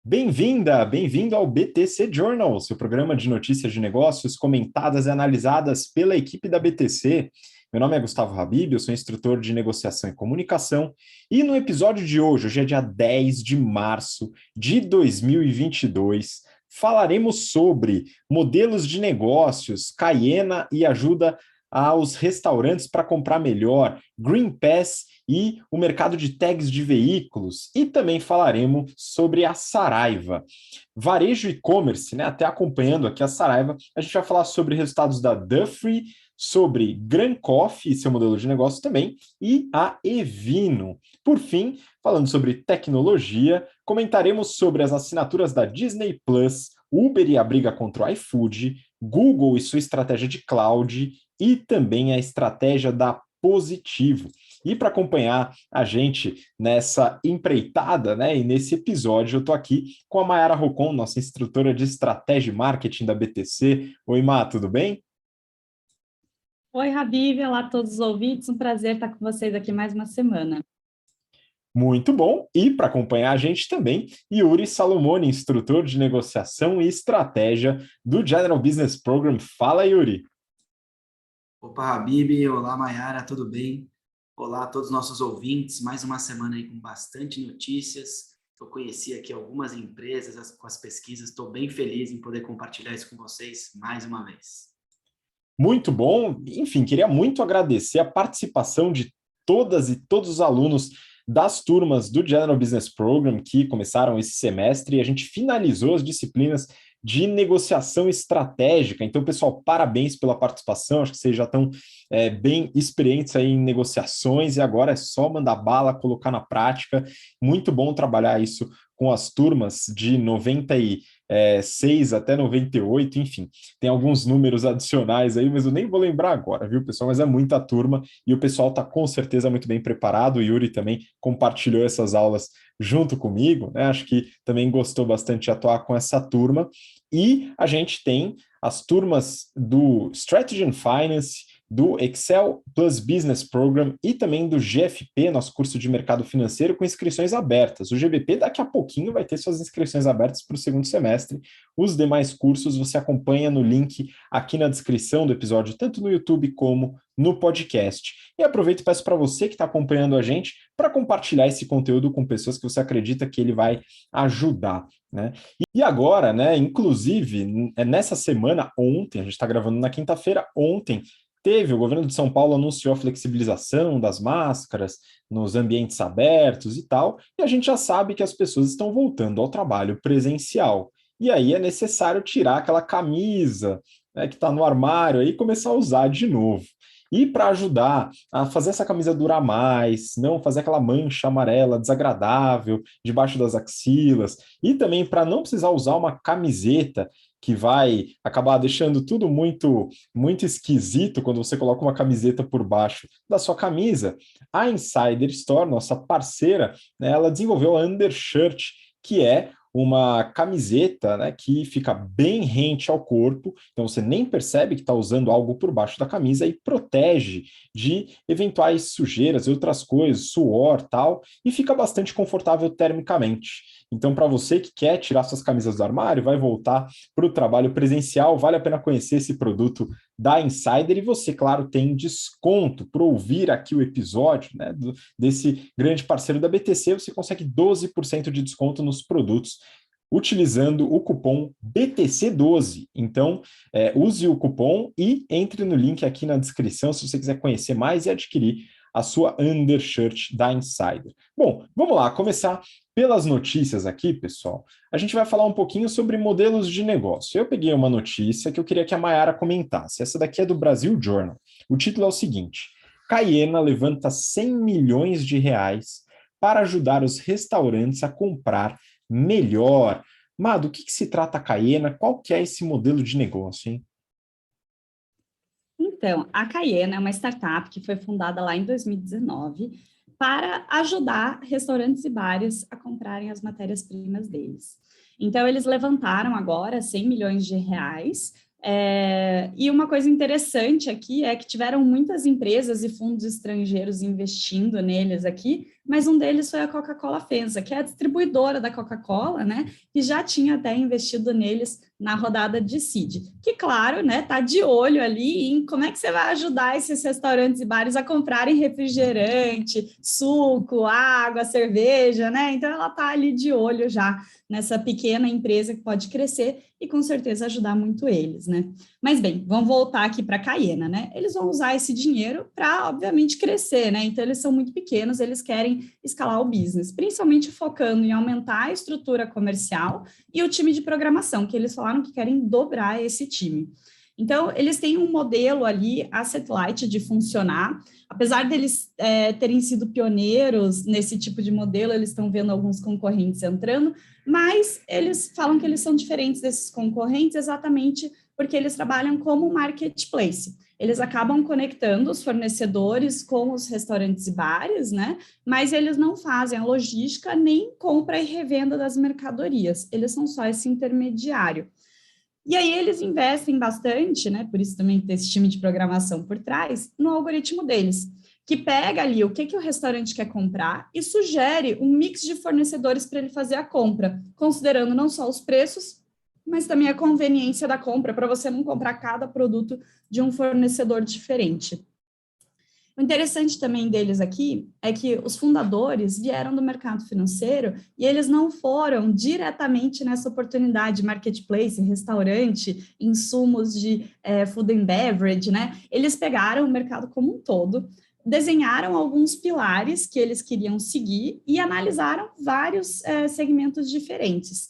Bem-vinda, bem-vindo ao BTC Journal, seu programa de notícias de negócios comentadas e analisadas pela equipe da BTC. Meu nome é Gustavo Habib, eu sou instrutor de negociação e comunicação, e no episódio de hoje é dia 10 de março de 2022, falaremos sobre modelos de negócios, Caiena e ajuda aos restaurantes para comprar melhor, Green Pass e o mercado de tags de veículos, e também falaremos sobre a Saraiva. Varejo e e-commerce, né? Até acompanhando aqui a Saraiva, a gente vai falar sobre resultados da Dufry, sobre Gran Coffee e seu modelo de negócio também, e a Evino. Por fim, falando sobre tecnologia, comentaremos sobre as assinaturas da Disney Plus, Uber e a briga contra o iFood, Google e sua estratégia de cloud e também a estratégia da Positivo. E para acompanhar a gente nessa empreitada, né, e nesse episódio, eu estou aqui com a Mayara Rocon, nossa instrutora de estratégia e marketing da BTC. Oi, Má, tudo bem? Oi, Habib, olá a todos os ouvintes, um prazer estar com vocês aqui mais uma semana. Muito bom. E para acompanhar a gente também, Yuri Salomone, instrutor de negociação e estratégia do General Business Program. Fala, Yuri. Opa, Habib, olá, Mayara, tudo bem? Olá a todos os nossos ouvintes, mais uma semana aí com bastante notícias. Eu conheci aqui algumas empresas com as pesquisas, estou bem feliz em poder compartilhar isso com vocês mais uma vez. Muito bom. Enfim, queria muito agradecer a participação de todas e todos os alunos das turmas do General Business Program que começaram esse semestre e a gente finalizou as disciplinas de negociação estratégica. Então, pessoal, parabéns pela participação. Acho que vocês já estão bem experientes aí em negociações e agora é só mandar bala, colocar na prática. Muito bom trabalhar isso com as turmas de 96 até 98, enfim, tem alguns números adicionais aí, mas eu nem vou lembrar agora, viu, pessoal? Mas é muita turma e o pessoal está com certeza muito bem preparado. O Yuri também compartilhou essas aulas junto comigo, né? Acho que também gostou bastante de atuar com essa turma. E a gente tem as turmas do Strategy and Finance, do Excel Plus Business Program e também do GFP, nosso curso de mercado financeiro, com inscrições abertas. O GBP daqui a pouquinho vai ter suas inscrições abertas para o segundo semestre. Os demais cursos você acompanha no link aqui na descrição do episódio, tanto no YouTube como no podcast. E aproveito e peço para você que está acompanhando a gente para compartilhar esse conteúdo com pessoas que você acredita que ele vai ajudar, né? E agora, né, inclusive, nessa semana, ontem, a gente está gravando na quinta-feira, ontem, o governo de São Paulo anunciou a flexibilização das máscaras nos ambientes abertos e tal, e a gente já sabe que as pessoas estão voltando ao trabalho presencial. E aí é necessário tirar aquela camisa, né, que está no armário aí, e começar a usar de novo. E para ajudar a fazer essa camisa durar mais, não fazer aquela mancha amarela desagradável debaixo das axilas, e também para não precisar usar uma camiseta que vai acabar deixando tudo muito esquisito quando você coloca uma camiseta por baixo da sua camisa, a Insider Store, nossa parceira, né, ela desenvolveu a Undershirt, que é uma camiseta, né, que fica bem rente ao corpo, então você nem percebe que está usando algo por baixo da camisa e protege de eventuais sujeiras e outras coisas, suor, tal, e fica bastante confortável termicamente. Então, para você que quer tirar suas camisas do armário, vai voltar para o trabalho presencial, vale a pena conhecer esse produto da Insider e você, claro, tem desconto por ouvir aqui o episódio, né, desse grande parceiro da BTC, você consegue 12% de desconto nos produtos utilizando o cupom BTC12. Então, use o cupom e entre no link aqui na descrição se você quiser conhecer mais e adquirir a sua undershirt da Insider. Bom, vamos lá, começar pelas notícias aqui, pessoal. A gente vai falar um pouquinho sobre modelos de negócio. Eu peguei uma notícia que eu queria que a Mayara comentasse. Essa daqui é do Brasil Journal. O título é o seguinte: Caiena levanta 100 milhões de reais para ajudar os restaurantes a comprar melhor. Má, do que se trata a Caiena? Qual que é esse modelo de negócio, hein? Então, a Caiena é uma startup que foi fundada lá em 2019 para ajudar restaurantes e bares a comprarem as matérias-primas deles. Então, eles levantaram agora 100 milhões de reais. E uma coisa interessante aqui é que tiveram muitas empresas e fundos estrangeiros investindo neles aqui mas um deles foi a Coca-Cola FEMSA, que é a distribuidora da Coca-Cola, né, que já tinha até investido neles na rodada de seed, que claro, né, tá de olho ali em como é que você vai ajudar esses restaurantes e bares a comprarem refrigerante, suco, água, cerveja, né, então ela tá ali de olho já nessa pequena empresa que pode crescer e com certeza ajudar muito eles, né. Mas bem, vamos voltar aqui para a Caiena, né, eles vão usar esse dinheiro para, obviamente, crescer, né, então eles são muito pequenos, eles querem escalar o business, principalmente focando em aumentar a estrutura comercial e o time de programação, que eles falaram que querem dobrar esse time. Então, eles têm um modelo ali, asset light, de funcionar. Apesar deles terem sido pioneiros nesse tipo de modelo, eles estão vendo alguns concorrentes entrando, mas eles falam que eles são diferentes desses concorrentes exatamente porque eles trabalham como marketplace. Eles acabam conectando os fornecedores com os restaurantes e bares, né? Mas eles não fazem a logística nem compra e revenda das mercadorias. Eles são só esse intermediário. E aí eles investem bastante, né? Por isso também tem esse time de programação por trás, no algoritmo deles, que pega ali o que o restaurante quer comprar e sugere um mix de fornecedores para ele fazer a compra, considerando não só os preços, mas também a conveniência da compra, para você não comprar cada produto de um fornecedor diferente. O interessante também deles aqui é que os fundadores vieram do mercado financeiro e eles não foram diretamente nessa oportunidade de marketplace, restaurante, insumos de food and beverage, né? Eles pegaram o mercado como um todo, desenharam alguns pilares que eles queriam seguir e analisaram vários segmentos diferentes.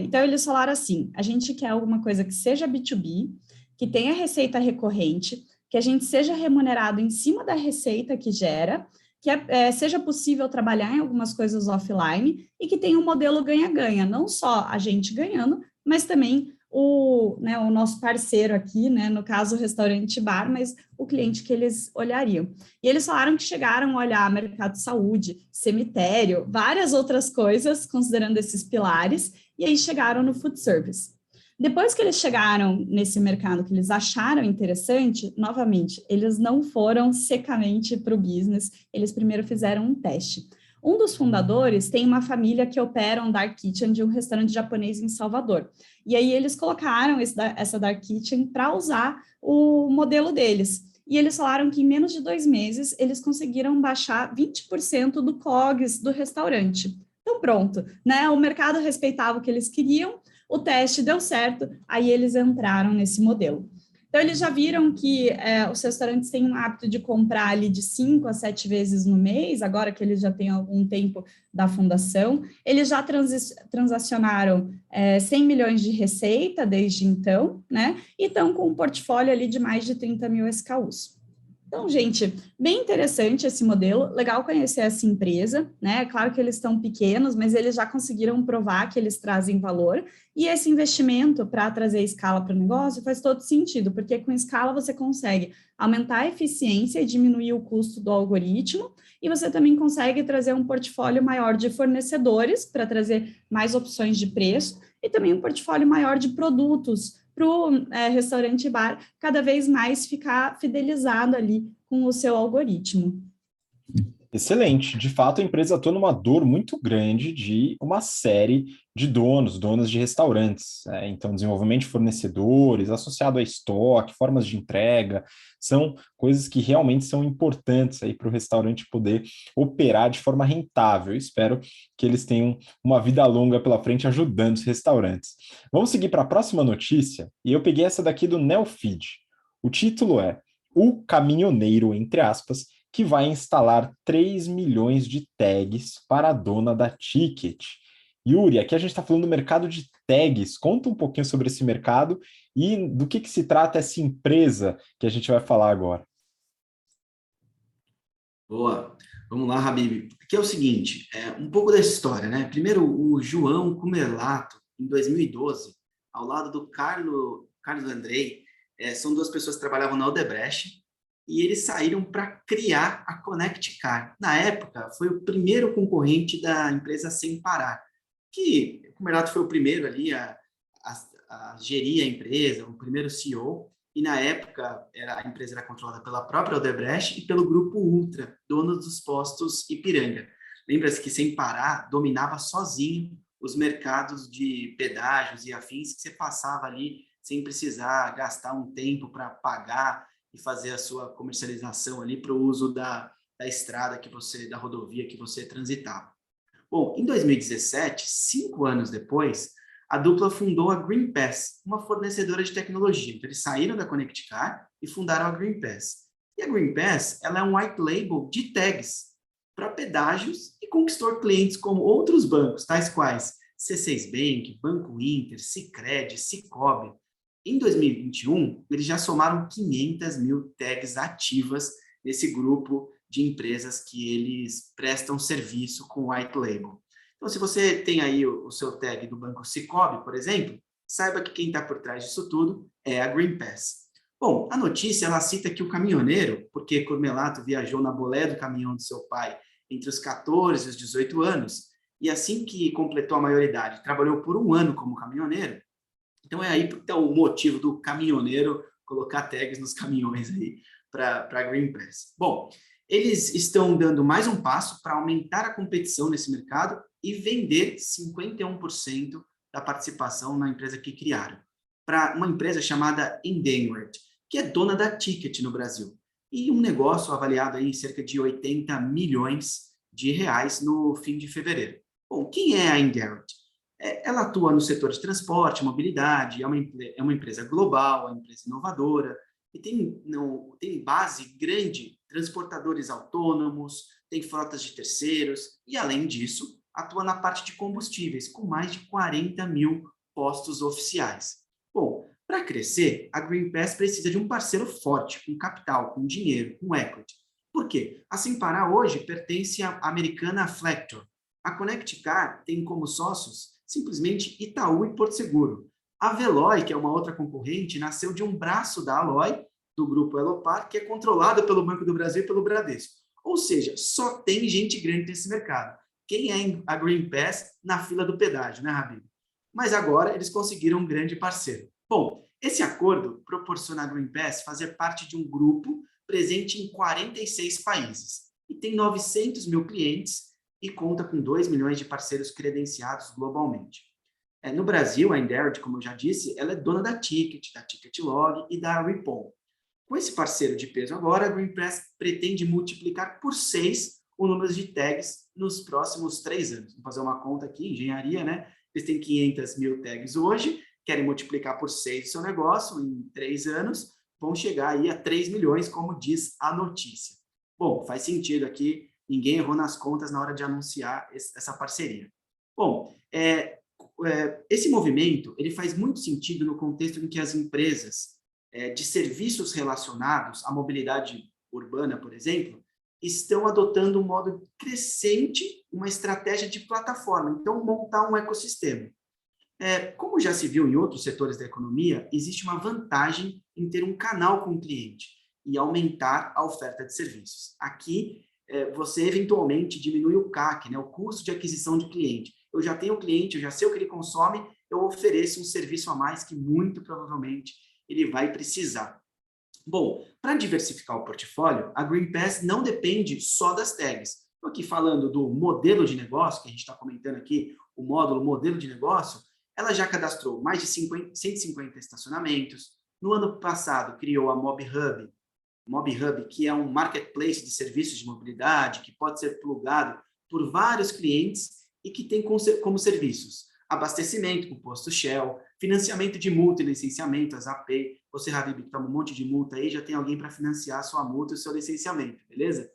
Então, eles falaram assim, a gente quer alguma coisa que seja B2B, que tenha receita recorrente, que a gente seja remunerado em cima da receita que gera, que seja possível trabalhar em algumas coisas offline e que tenha um modelo ganha-ganha, não só a gente ganhando, mas também o nosso parceiro aqui, né, no caso o restaurante bar, mas o cliente que eles olhariam. E eles falaram que chegaram a olhar mercado de saúde, cemitério, várias outras coisas, considerando esses pilares, e aí chegaram no food service. Depois que eles chegaram nesse mercado que eles acharam interessante, novamente, eles não foram secamente para o business, eles primeiro fizeram um teste. Um dos fundadores tem uma família que opera um dark kitchen de um restaurante japonês em Salvador. E aí eles colocaram essa dark kitchen para usar o modelo deles. E eles falaram que em menos de 2 meses eles conseguiram baixar 20% do COGS do restaurante. Então pronto, né? O mercado respeitava o que eles queriam, o teste deu certo, aí eles entraram nesse modelo. Então, eles já viram que os restaurantes têm um hábito de comprar ali de 5 a 7 vezes no mês, agora que eles já têm algum tempo da fundação. Eles já transacionaram 100 milhões de receita desde então, né? E estão com um portfólio ali de mais de 30 mil SKUs. Então, gente, bem interessante esse modelo, legal conhecer essa empresa, né? Claro que eles estão pequenos, mas eles já conseguiram provar que eles trazem valor, e esse investimento para trazer escala para o negócio faz todo sentido, porque com escala você consegue aumentar a eficiência e diminuir o custo do algoritmo, e você também consegue trazer um portfólio maior de fornecedores para trazer mais opções de preço, e também um portfólio maior de produtos para o restaurante bar cada vez mais ficar fidelizado ali com o seu algoritmo. Excelente. De fato, a empresa atua numa dor muito grande de uma série de donas de restaurantes. Então, desenvolvimento de fornecedores, associado a estoque, formas de entrega, são coisas que realmente são importantes aí para o restaurante poder operar de forma rentável. Espero que eles tenham uma vida longa pela frente ajudando os restaurantes. Vamos seguir para a próxima notícia, e eu peguei essa daqui do Neofeed. O título é O Caminhoneiro, entre aspas, que vai instalar 3 milhões de tags para a dona da Ticket. Yuri, aqui a gente está falando do mercado de tags. Conta um pouquinho sobre esse mercado e do que se trata essa empresa que a gente vai falar agora. Boa. Vamos lá, Habib. Aqui é o seguinte, um pouco da história, né? Primeiro, o João Cumerlato, em 2012, ao lado do Carlos Andrei, são 2 pessoas que trabalhavam na Odebrecht, e eles saíram para criar a Connect Car. Na época, foi o primeiro concorrente da empresa Sem Parar, que o Cumerlato foi o primeiro ali a gerir a empresa, o primeiro CEO, e na época a empresa era controlada pela própria Odebrecht e pelo Grupo Ultra, dono dos postos Ipiranga. Lembra-se que Sem Parar dominava sozinho os mercados de pedágios e afins, que você passava ali sem precisar gastar um tempo para pagar e fazer a sua comercialização ali para o uso da estrada da rodovia que você transitava. Bom, em 2017, 5 anos depois, a dupla fundou a GreenPass, uma fornecedora de tecnologia. Então, eles saíram da ConnectCar e fundaram a GreenPass. E a GreenPass, ela é um white label de tags para pedágios e conquistou clientes como outros bancos, tais quais C6 Bank, Banco Inter, Sicredi, Sicobi. Em 2021, eles já somaram 500 mil tags ativas nesse grupo de empresas que eles prestam serviço com white label. Então, se você tem aí o seu tag do Banco Sicobi, por exemplo, saiba que quem está por trás disso tudo é a GreenPass. Bom, a notícia ela cita que o caminhoneiro, porque Cormelato viajou na boleia do caminhão do seu pai entre os 14 e os 18 anos, e assim que completou a maioridade, trabalhou por 1 ano como caminhoneiro. Então é aí que está o motivo do caminhoneiro colocar tags nos caminhões aí para a GreenPass. Bom, eles estão dando mais um passo para aumentar a competição nesse mercado e vender 51% da participação na empresa que criaram, para uma empresa chamada Endangered, que é dona da Ticket no Brasil, e um negócio avaliado aí em cerca de 80 milhões de reais no fim de fevereiro. Bom, quem é a Endangered? Ela atua no setor de transporte, mobilidade, é uma empresa global, é uma empresa inovadora, e tem base grande, transportadores autônomos, tem frotas de terceiros, e além disso, atua na parte de combustíveis, com mais de 40 mil postos oficiais. Bom, para crescer, a GreenPass precisa de um parceiro forte, com capital, com dinheiro, com equity. Por quê? A Sem Parar hoje pertence à americana Flector. A ConnectCar tem como sócios simplesmente Itaú e Porto Seguro. A Veloy, que é uma outra concorrente, nasceu de um braço da Aloy, do grupo Elopar, que é controlada pelo Banco do Brasil e pelo Bradesco. Ou seja, só tem gente grande nesse mercado. Quem é a GreenPass na fila do pedágio, né, Habib? Mas agora eles conseguiram um grande parceiro. Bom, esse acordo proporciona a GreenPass fazer parte de um grupo presente em 46 países e tem 900 mil clientes e conta com 2 milhões de parceiros credenciados globalmente. No Brasil, a Endangered, como eu já disse, ela é dona da Ticket, da Ticketlog e da Ripon. Com esse parceiro de peso agora, a GreenPass pretende multiplicar por 6 o número de tags nos próximos 3 anos. Vamos fazer uma conta aqui, engenharia, né? Eles têm 500 mil tags hoje, querem multiplicar por 6 o seu negócio em 3 anos, vão chegar aí a 3 milhões, como diz a notícia. Bom, faz sentido aqui, ninguém errou nas contas na hora de anunciar essa parceria. Bom, esse movimento ele faz muito sentido no contexto em que as empresas de serviços relacionados à mobilidade urbana, por exemplo, estão adotando um modo crescente, uma estratégia de plataforma, então montar um ecossistema. Como já se viu em outros setores da economia, existe uma vantagem em ter um canal com o cliente e aumentar a oferta de serviços. Aqui, você eventualmente diminui o CAC, né, o custo de aquisição de cliente. Eu já tenho o cliente, eu já sei o que ele consome, eu ofereço um serviço a mais que muito provavelmente ele vai precisar. Bom, para diversificar o portfólio, a GreenPass não depende só das tags. Estou aqui falando do modelo de negócio, que a gente está comentando aqui, o módulo modelo de negócio, ela já cadastrou mais de 150 estacionamentos. No ano passado, criou a MobHub, que é um marketplace de serviços de mobilidade, que pode ser plugado por vários clientes e que tem como serviços abastecimento com posto Shell, financiamento de multa e licenciamento, as AP. Você, Habib, que toma um monte de multa aí, já tem alguém para financiar a sua multa e o seu licenciamento, beleza?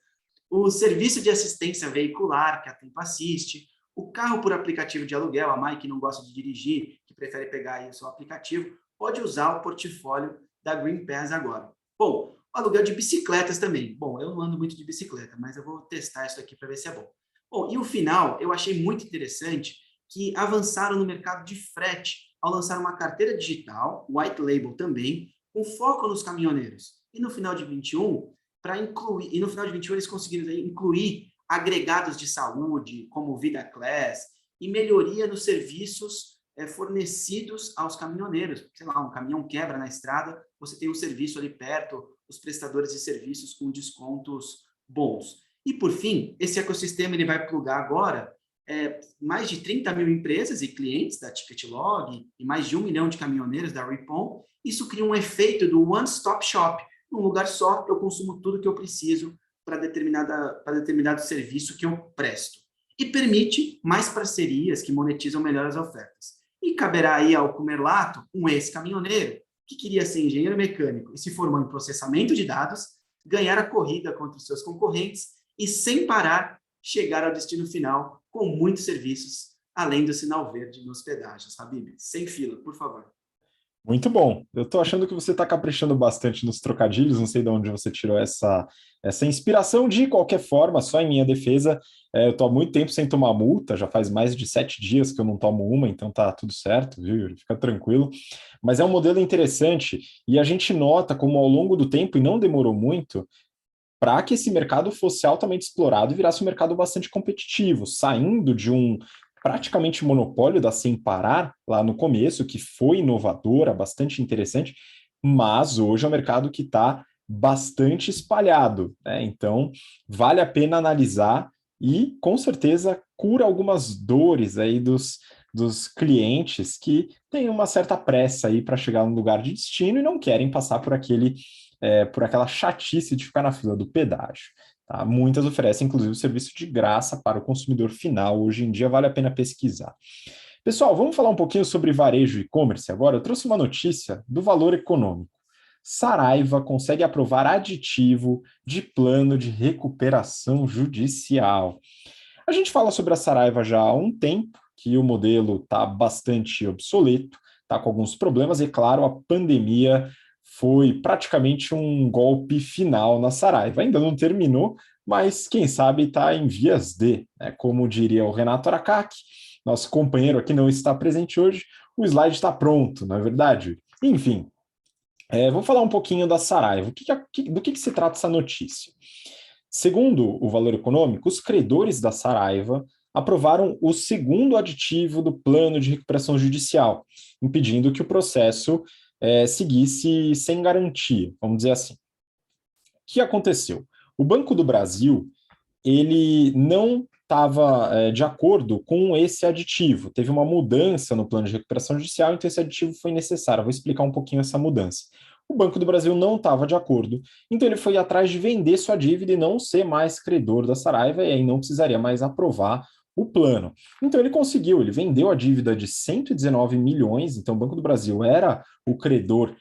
O serviço de assistência veicular, que a Tempo assiste, o carro por aplicativo de aluguel, a Mai que não gosta de dirigir, que prefere pegar aí o seu aplicativo, pode usar o portfólio da GreenPass agora. Bom, o aluguel de bicicletas também. Bom, eu não ando muito de bicicleta, mas eu vou testar isso aqui para ver se é bom. Bom, e o final, eu achei muito interessante que avançaram no mercado de frete ao lançar uma carteira digital, white label também, com foco nos caminhoneiros. E no final de 21, eles conseguiram incluir agregados de saúde, como Vida Class, e melhoria nos serviços fornecidos aos caminhoneiros. Sei lá, um caminhão quebra na estrada, você tem um serviço ali perto, os prestadores de serviços com descontos bons. E, por fim, esse ecossistema ele vai plugar agora mais de 30 mil empresas e clientes da Ticketlog e mais de 1 milhão de caminhoneiros da Ripon. Isso cria um efeito do one-stop shop. Num lugar só, eu consumo tudo que eu preciso para determinado serviço que eu presto. E permite mais parcerias que monetizam melhor as ofertas. E caberá aí ao Kumerlato, um ex-caminhoneiro, que queria ser engenheiro mecânico e se formou em processamento de dados, ganhar a corrida contra os seus concorrentes e, sem parar, chegar ao destino final com muitos serviços, além do sinal verde nos pedágios. Habib, sem fila, por favor. Muito bom. Eu estou achando que você está caprichando bastante nos trocadilhos, não sei de onde você tirou essa inspiração. De qualquer forma, só em minha defesa, eu estou há muito tempo sem tomar multa, já faz mais de 7 dias que eu não tomo uma, então tá tudo certo, viu, Yuri? Fica tranquilo. Mas é um modelo interessante e a gente nota como ao longo do tempo, e não demorou muito, para que esse mercado fosse altamente explorado e virasse um mercado bastante competitivo, saindo de um praticamente monopólio da Sem Parar lá no começo, que foi inovadora, bastante interessante, mas hoje é um mercado que está bastante espalhado, né? Então vale a pena analisar e com certeza cura algumas dores aí dos clientes que têm uma certa pressa aí para chegar no lugar de destino e não querem passar por aquela chatice de ficar na fila do pedágio. Tá? Muitas oferecem, inclusive, o serviço de graça para o consumidor final. Hoje em dia, vale a pena pesquisar. Pessoal, vamos falar um pouquinho sobre varejo e e-commerce agora? Eu trouxe uma notícia do Valor Econômico. Saraiva consegue aprovar aditivo de plano de recuperação judicial. A gente fala sobre a Saraiva já há um tempo, que o modelo está bastante obsoleto, está com alguns problemas, e claro, a pandemia foi praticamente um golpe final na Saraiva. Ainda não terminou, mas quem sabe está em vias de, né? Como diria o Renato Aracaki, nosso companheiro aqui não está presente hoje, o slide está pronto, não é verdade? Enfim, vou falar um pouquinho da Saraiva. Do que se trata essa notícia? Segundo o Valor Econômico, os credores da Saraiva aprovaram o segundo aditivo do plano de recuperação judicial, impedindo que o processo seguisse sem garantia, vamos dizer assim. O que aconteceu? O Banco do Brasil, ele não estava de acordo com esse aditivo. Teve uma mudança no plano de recuperação judicial, então esse aditivo foi necessário. Eu vou explicar um pouquinho essa mudança. O Banco do Brasil não estava de acordo, então ele foi atrás de vender sua dívida e não ser mais credor da Saraiva, e aí não precisaria mais aprovar o plano. Então ele conseguiu, ele vendeu a dívida de 119 milhões, então o Banco do Brasil era o credor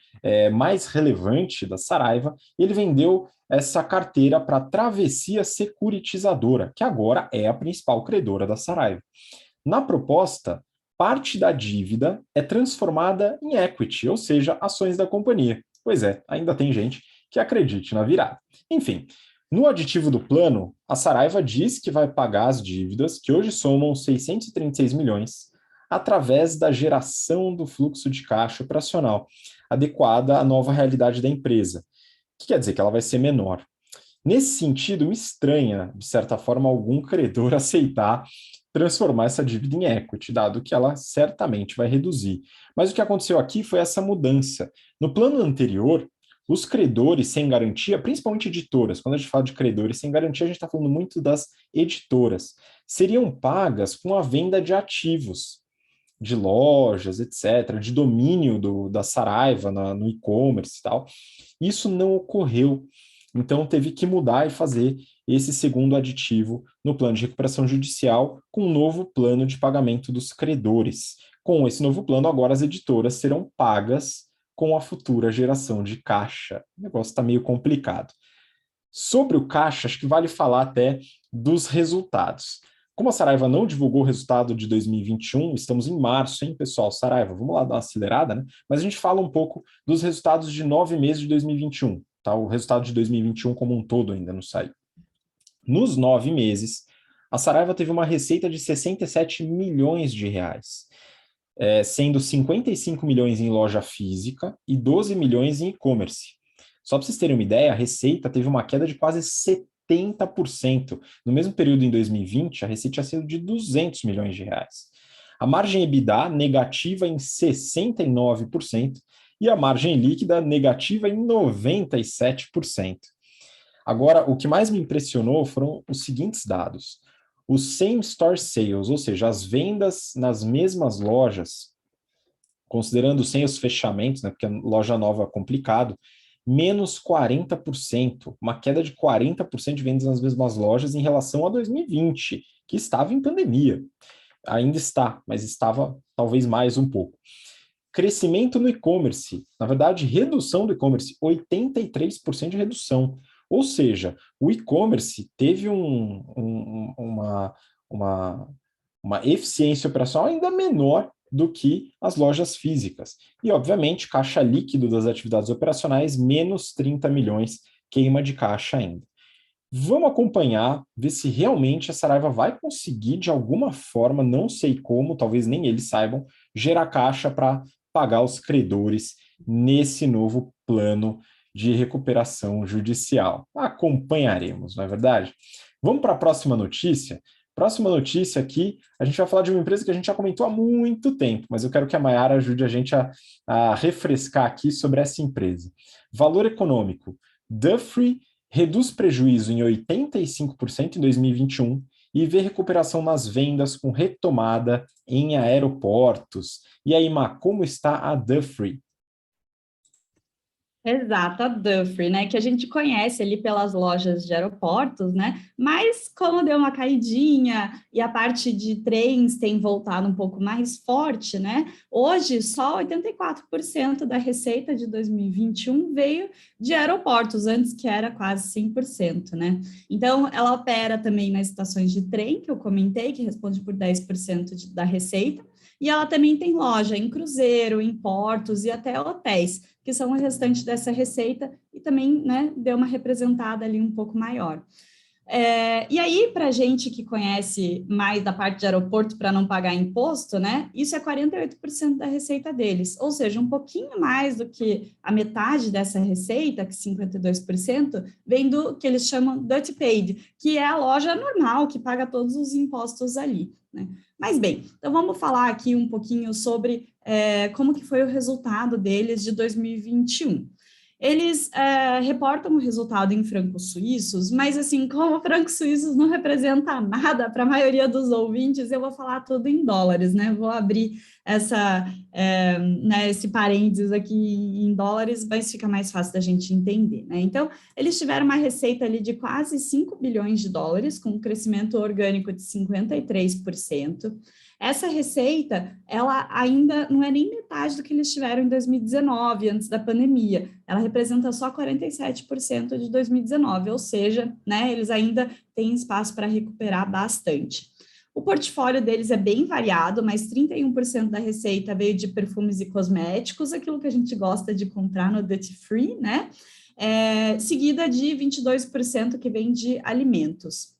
mais relevante da Saraiva, e ele vendeu essa carteira para a Travessia Securitizadora, que agora é a principal credora da Saraiva. Na proposta, parte da dívida é transformada em equity, ou seja, ações da companhia. Pois é, ainda tem gente que acredite na virada. Enfim, no aditivo do plano, a Saraiva diz que vai pagar as dívidas, que hoje somam 636 milhões, através da geração do fluxo de caixa operacional, adequada à nova realidade da empresa, que quer dizer que ela vai ser menor. Nesse sentido, me estranha, de certa forma, algum credor aceitar transformar essa dívida em equity, dado que ela certamente vai reduzir. Mas o que aconteceu aqui foi essa mudança. No plano anterior, os credores sem garantia, principalmente editoras, quando a gente fala de credores sem garantia, a gente está falando muito das editoras, seriam pagas com a venda de ativos, de lojas, etc., de domínio da Saraiva no e-commerce e tal. Isso não ocorreu. Então, teve que mudar e fazer esse segundo aditivo no plano de recuperação judicial com um novo plano de pagamento dos credores. Com esse novo plano, agora as editoras serão pagas com a futura geração de caixa. O negócio está meio complicado. Sobre o caixa, acho que vale falar até dos resultados. Como a Saraiva não divulgou o resultado de 2021, estamos em março, hein, pessoal? Saraiva, vamos lá dar uma acelerada, né? Mas a gente fala um pouco dos resultados de 9 meses de 2021, tá? O resultado de 2021 como um todo ainda não saiu. Nos 9 meses, a Saraiva teve uma receita de 67 milhões de reais, sendo 55 milhões em loja física e 12 milhões em e-commerce. Só para vocês terem uma ideia, a receita teve uma queda de quase 70%. No mesmo período, em 2020, a receita tinha sido de 200 milhões de reais. A margem EBITDA negativa em 69% e a margem líquida negativa em 97%. Agora, o que mais me impressionou foram os seguintes dados. Os same store sales, ou seja, as vendas nas mesmas lojas, considerando sem os fechamentos, né, porque a loja nova é complicado, menos 40%, uma queda de 40% de vendas nas mesmas lojas em relação a 2020, que estava em pandemia. Ainda está, mas estava talvez mais um pouco. Crescimento no e-commerce, na verdade, redução do e-commerce, 83% de redução. Ou seja, o e-commerce teve uma eficiência operacional ainda menor do que as lojas físicas. E, obviamente, caixa líquido das atividades operacionais, menos 30 milhões, queima de caixa ainda. Vamos acompanhar, ver se realmente a Saraiva vai conseguir, de alguma forma, não sei como, talvez nem eles saibam, gerar caixa para pagar os credores nesse novo plano de recuperação judicial. Acompanharemos, não é verdade? Vamos para a próxima notícia? Próxima notícia aqui, a gente vai falar de uma empresa que a gente já comentou há muito tempo, mas eu quero que a Mayara ajude a gente a refrescar aqui sobre essa empresa. Valor econômico. Dufry reduz prejuízo em 85% em 2021 e vê recuperação nas vendas com retomada em aeroportos. E aí, Má, como está a Dufry? Exato, a Dufry, né, que a gente conhece ali pelas lojas de aeroportos, né, mas como deu uma caidinha e a parte de trens tem voltado um pouco mais forte, né, hoje só 84% da receita de 2021 veio de aeroportos, antes que era quase 100%, né, então ela opera também nas estações de trem, que eu comentei, que responde por 10% da receita, e ela também tem loja em cruzeiro, em portos e até hotéis, que são o restante dessa receita, e também, né, deu uma representada ali um pouco maior. E aí, para a gente que conhece mais da parte de aeroporto para não pagar imposto, né, isso é 48% da receita deles, ou seja, um pouquinho mais do que a metade dessa receita, que 52%, vem do que eles chamam Duty Paid, que é a loja normal, que paga todos os impostos ali, né? Mas bem, então vamos falar aqui um pouquinho sobre como que foi o resultado deles de 2021. Eles reportam o resultado em francos suíços, mas assim, como francos suíços não representa nada para a maioria dos ouvintes, eu vou falar tudo em dólares, né? Vou abrir esse parênteses aqui em dólares, mas fica mais fácil da gente entender, né? Então, eles tiveram uma receita ali de quase 5 bilhões de dólares, com um crescimento orgânico de 53%. Essa receita, ela ainda não é nem metade do que eles tiveram em 2019, antes da pandemia. Ela representa só 47% de 2019, ou seja, né, eles ainda têm espaço para recuperar bastante. O portfólio deles é bem variado, mas 31% da receita veio de perfumes e cosméticos, aquilo que a gente gosta de comprar no Duty Free, né? Seguida de 22% que vem de alimentos.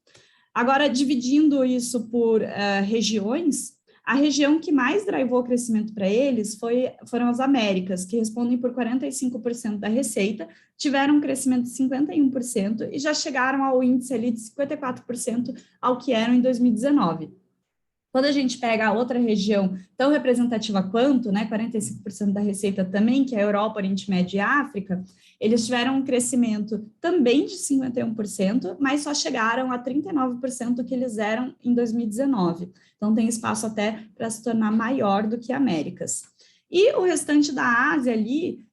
Agora, dividindo isso por regiões, a região que mais drivou o crescimento para eles foram as Américas, que respondem por 45% da receita, tiveram um crescimento de 51% e já chegaram ao índice ali de 54% ao que eram em 2019. Quando a gente pega a outra região tão representativa quanto, né, 45% da receita também, que é a Europa, Oriente Médio e África, eles tiveram um crescimento também de 51%, mas só chegaram a 39% que eles eram em 2019. Então, tem espaço até para se tornar maior do que Américas. E o restante da Ásia ali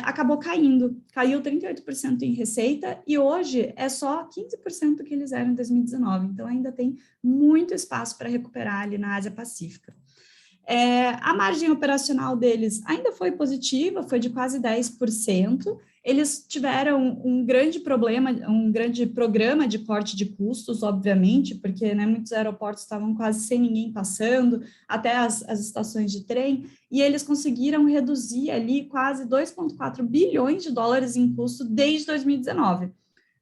acabou caiu 38% em receita, e hoje é só 15% que eles eram em 2019, então ainda tem muito espaço para recuperar ali na Ásia Pacífica. A margem operacional deles ainda foi positiva, foi de quase 10%. Eles tiveram um grande programa de corte de custos, obviamente, porque né, muitos aeroportos estavam quase sem ninguém passando, até as estações de trem, e eles conseguiram reduzir ali quase 2,4 bilhões de dólares em custo desde 2019.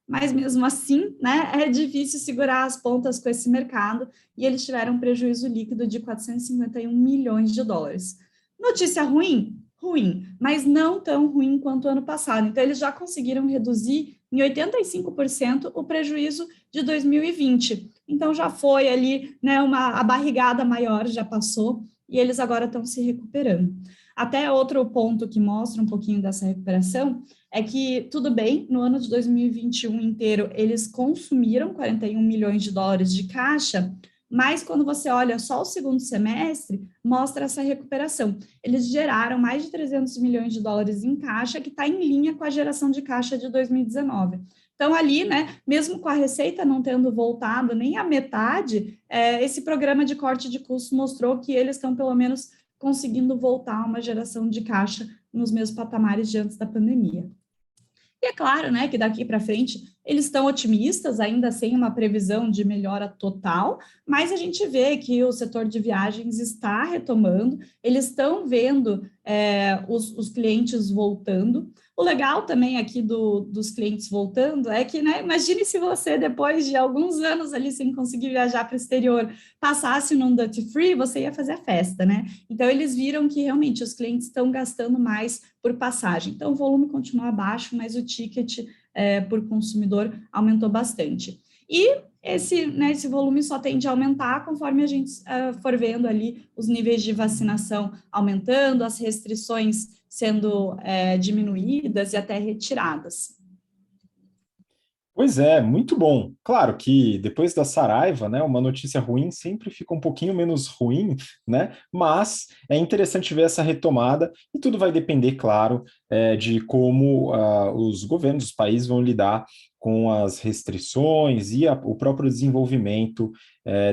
Mas mesmo assim, né, é difícil segurar as pontas com esse mercado, e eles tiveram um prejuízo líquido de 451 milhões de dólares. Notícia ruim? Ruim, mas não tão ruim quanto o ano passado. Então, eles já conseguiram reduzir em 85% o prejuízo de 2020. Então, já foi ali, né, a barrigada maior já passou e eles agora estão se recuperando. Até outro ponto que mostra um pouquinho dessa recuperação é que, tudo bem, no ano de 2021 inteiro, eles consumiram 41 milhões de dólares de caixa, mas quando você olha só o segundo semestre, mostra essa recuperação. Eles geraram mais de 300 milhões de dólares em caixa, que está em linha com a geração de caixa de 2019. Então, ali, né, mesmo com a receita não tendo voltado nem a metade, esse programa de corte de custos mostrou que eles estão, pelo menos, conseguindo voltar a uma geração de caixa nos mesmos patamares de antes da pandemia. E é claro, né, que daqui para frente eles estão otimistas, ainda sem uma previsão de melhora total, mas a gente vê que o setor de viagens está retomando, eles estão vendo os clientes voltando. O legal também aqui dos clientes voltando é que, né, imagine se você, depois de alguns anos ali sem conseguir viajar para o exterior, passasse num duty free, você ia fazer a festa, né? Então, eles viram que realmente os clientes estão gastando mais por passagem. Então, o volume continua baixo, mas o ticket por consumidor aumentou bastante. E esse volume só tende a aumentar conforme a gente for vendo ali os níveis de vacinação aumentando, as restrições sendo diminuídas e até retiradas. Pois é, muito bom. Claro que depois da Saraiva, né, uma notícia ruim sempre fica um pouquinho menos ruim, né? Mas é interessante ver essa retomada e tudo vai depender, claro, de como os governos, os países vão lidar com as restrições e o próprio desenvolvimento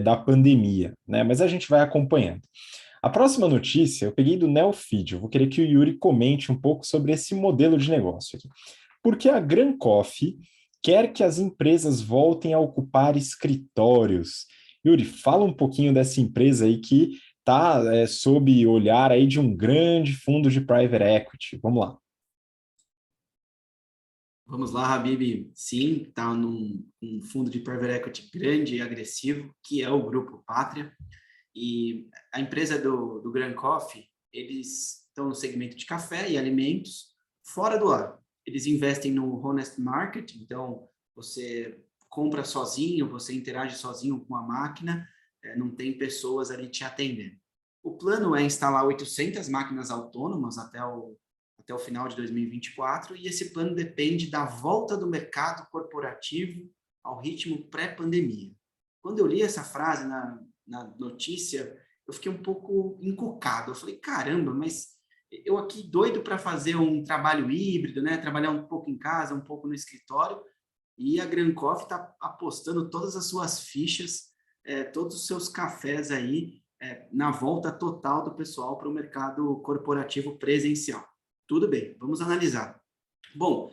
da pandemia, né? Mas a gente vai acompanhando. A próxima notícia eu peguei do Neofeed. Eu vou querer que o Yuri comente um pouco sobre esse modelo de negócio aqui. Porque a Gran Coffee quer que as empresas voltem a ocupar escritórios. Yuri, fala um pouquinho dessa empresa aí que está sob o olhar aí de um grande fundo de private equity. Vamos lá. Vamos lá, Habib. Sim, está num fundo de private equity grande e agressivo, que é o Grupo Pátria. E a empresa do Gran Coffee, eles estão no segmento de café e alimentos fora do ar. Eles investem no Honest Market, então você compra sozinho, você interage sozinho com a máquina, não tem pessoas ali te atendendo. O plano é instalar 800 máquinas autônomas até o final de 2024, e esse plano depende da volta do mercado corporativo ao ritmo pré-pandemia. Quando eu li essa frase na notícia, eu fiquei um pouco encucado. Eu falei, caramba, mas eu aqui doido para fazer um trabalho híbrido, né? Trabalhar um pouco em casa, um pouco no escritório, e a Gran Coffee está apostando todas as suas fichas, todos os seus cafés aí, na volta total do pessoal para o mercado corporativo presencial. Tudo bem, vamos analisar. Bom,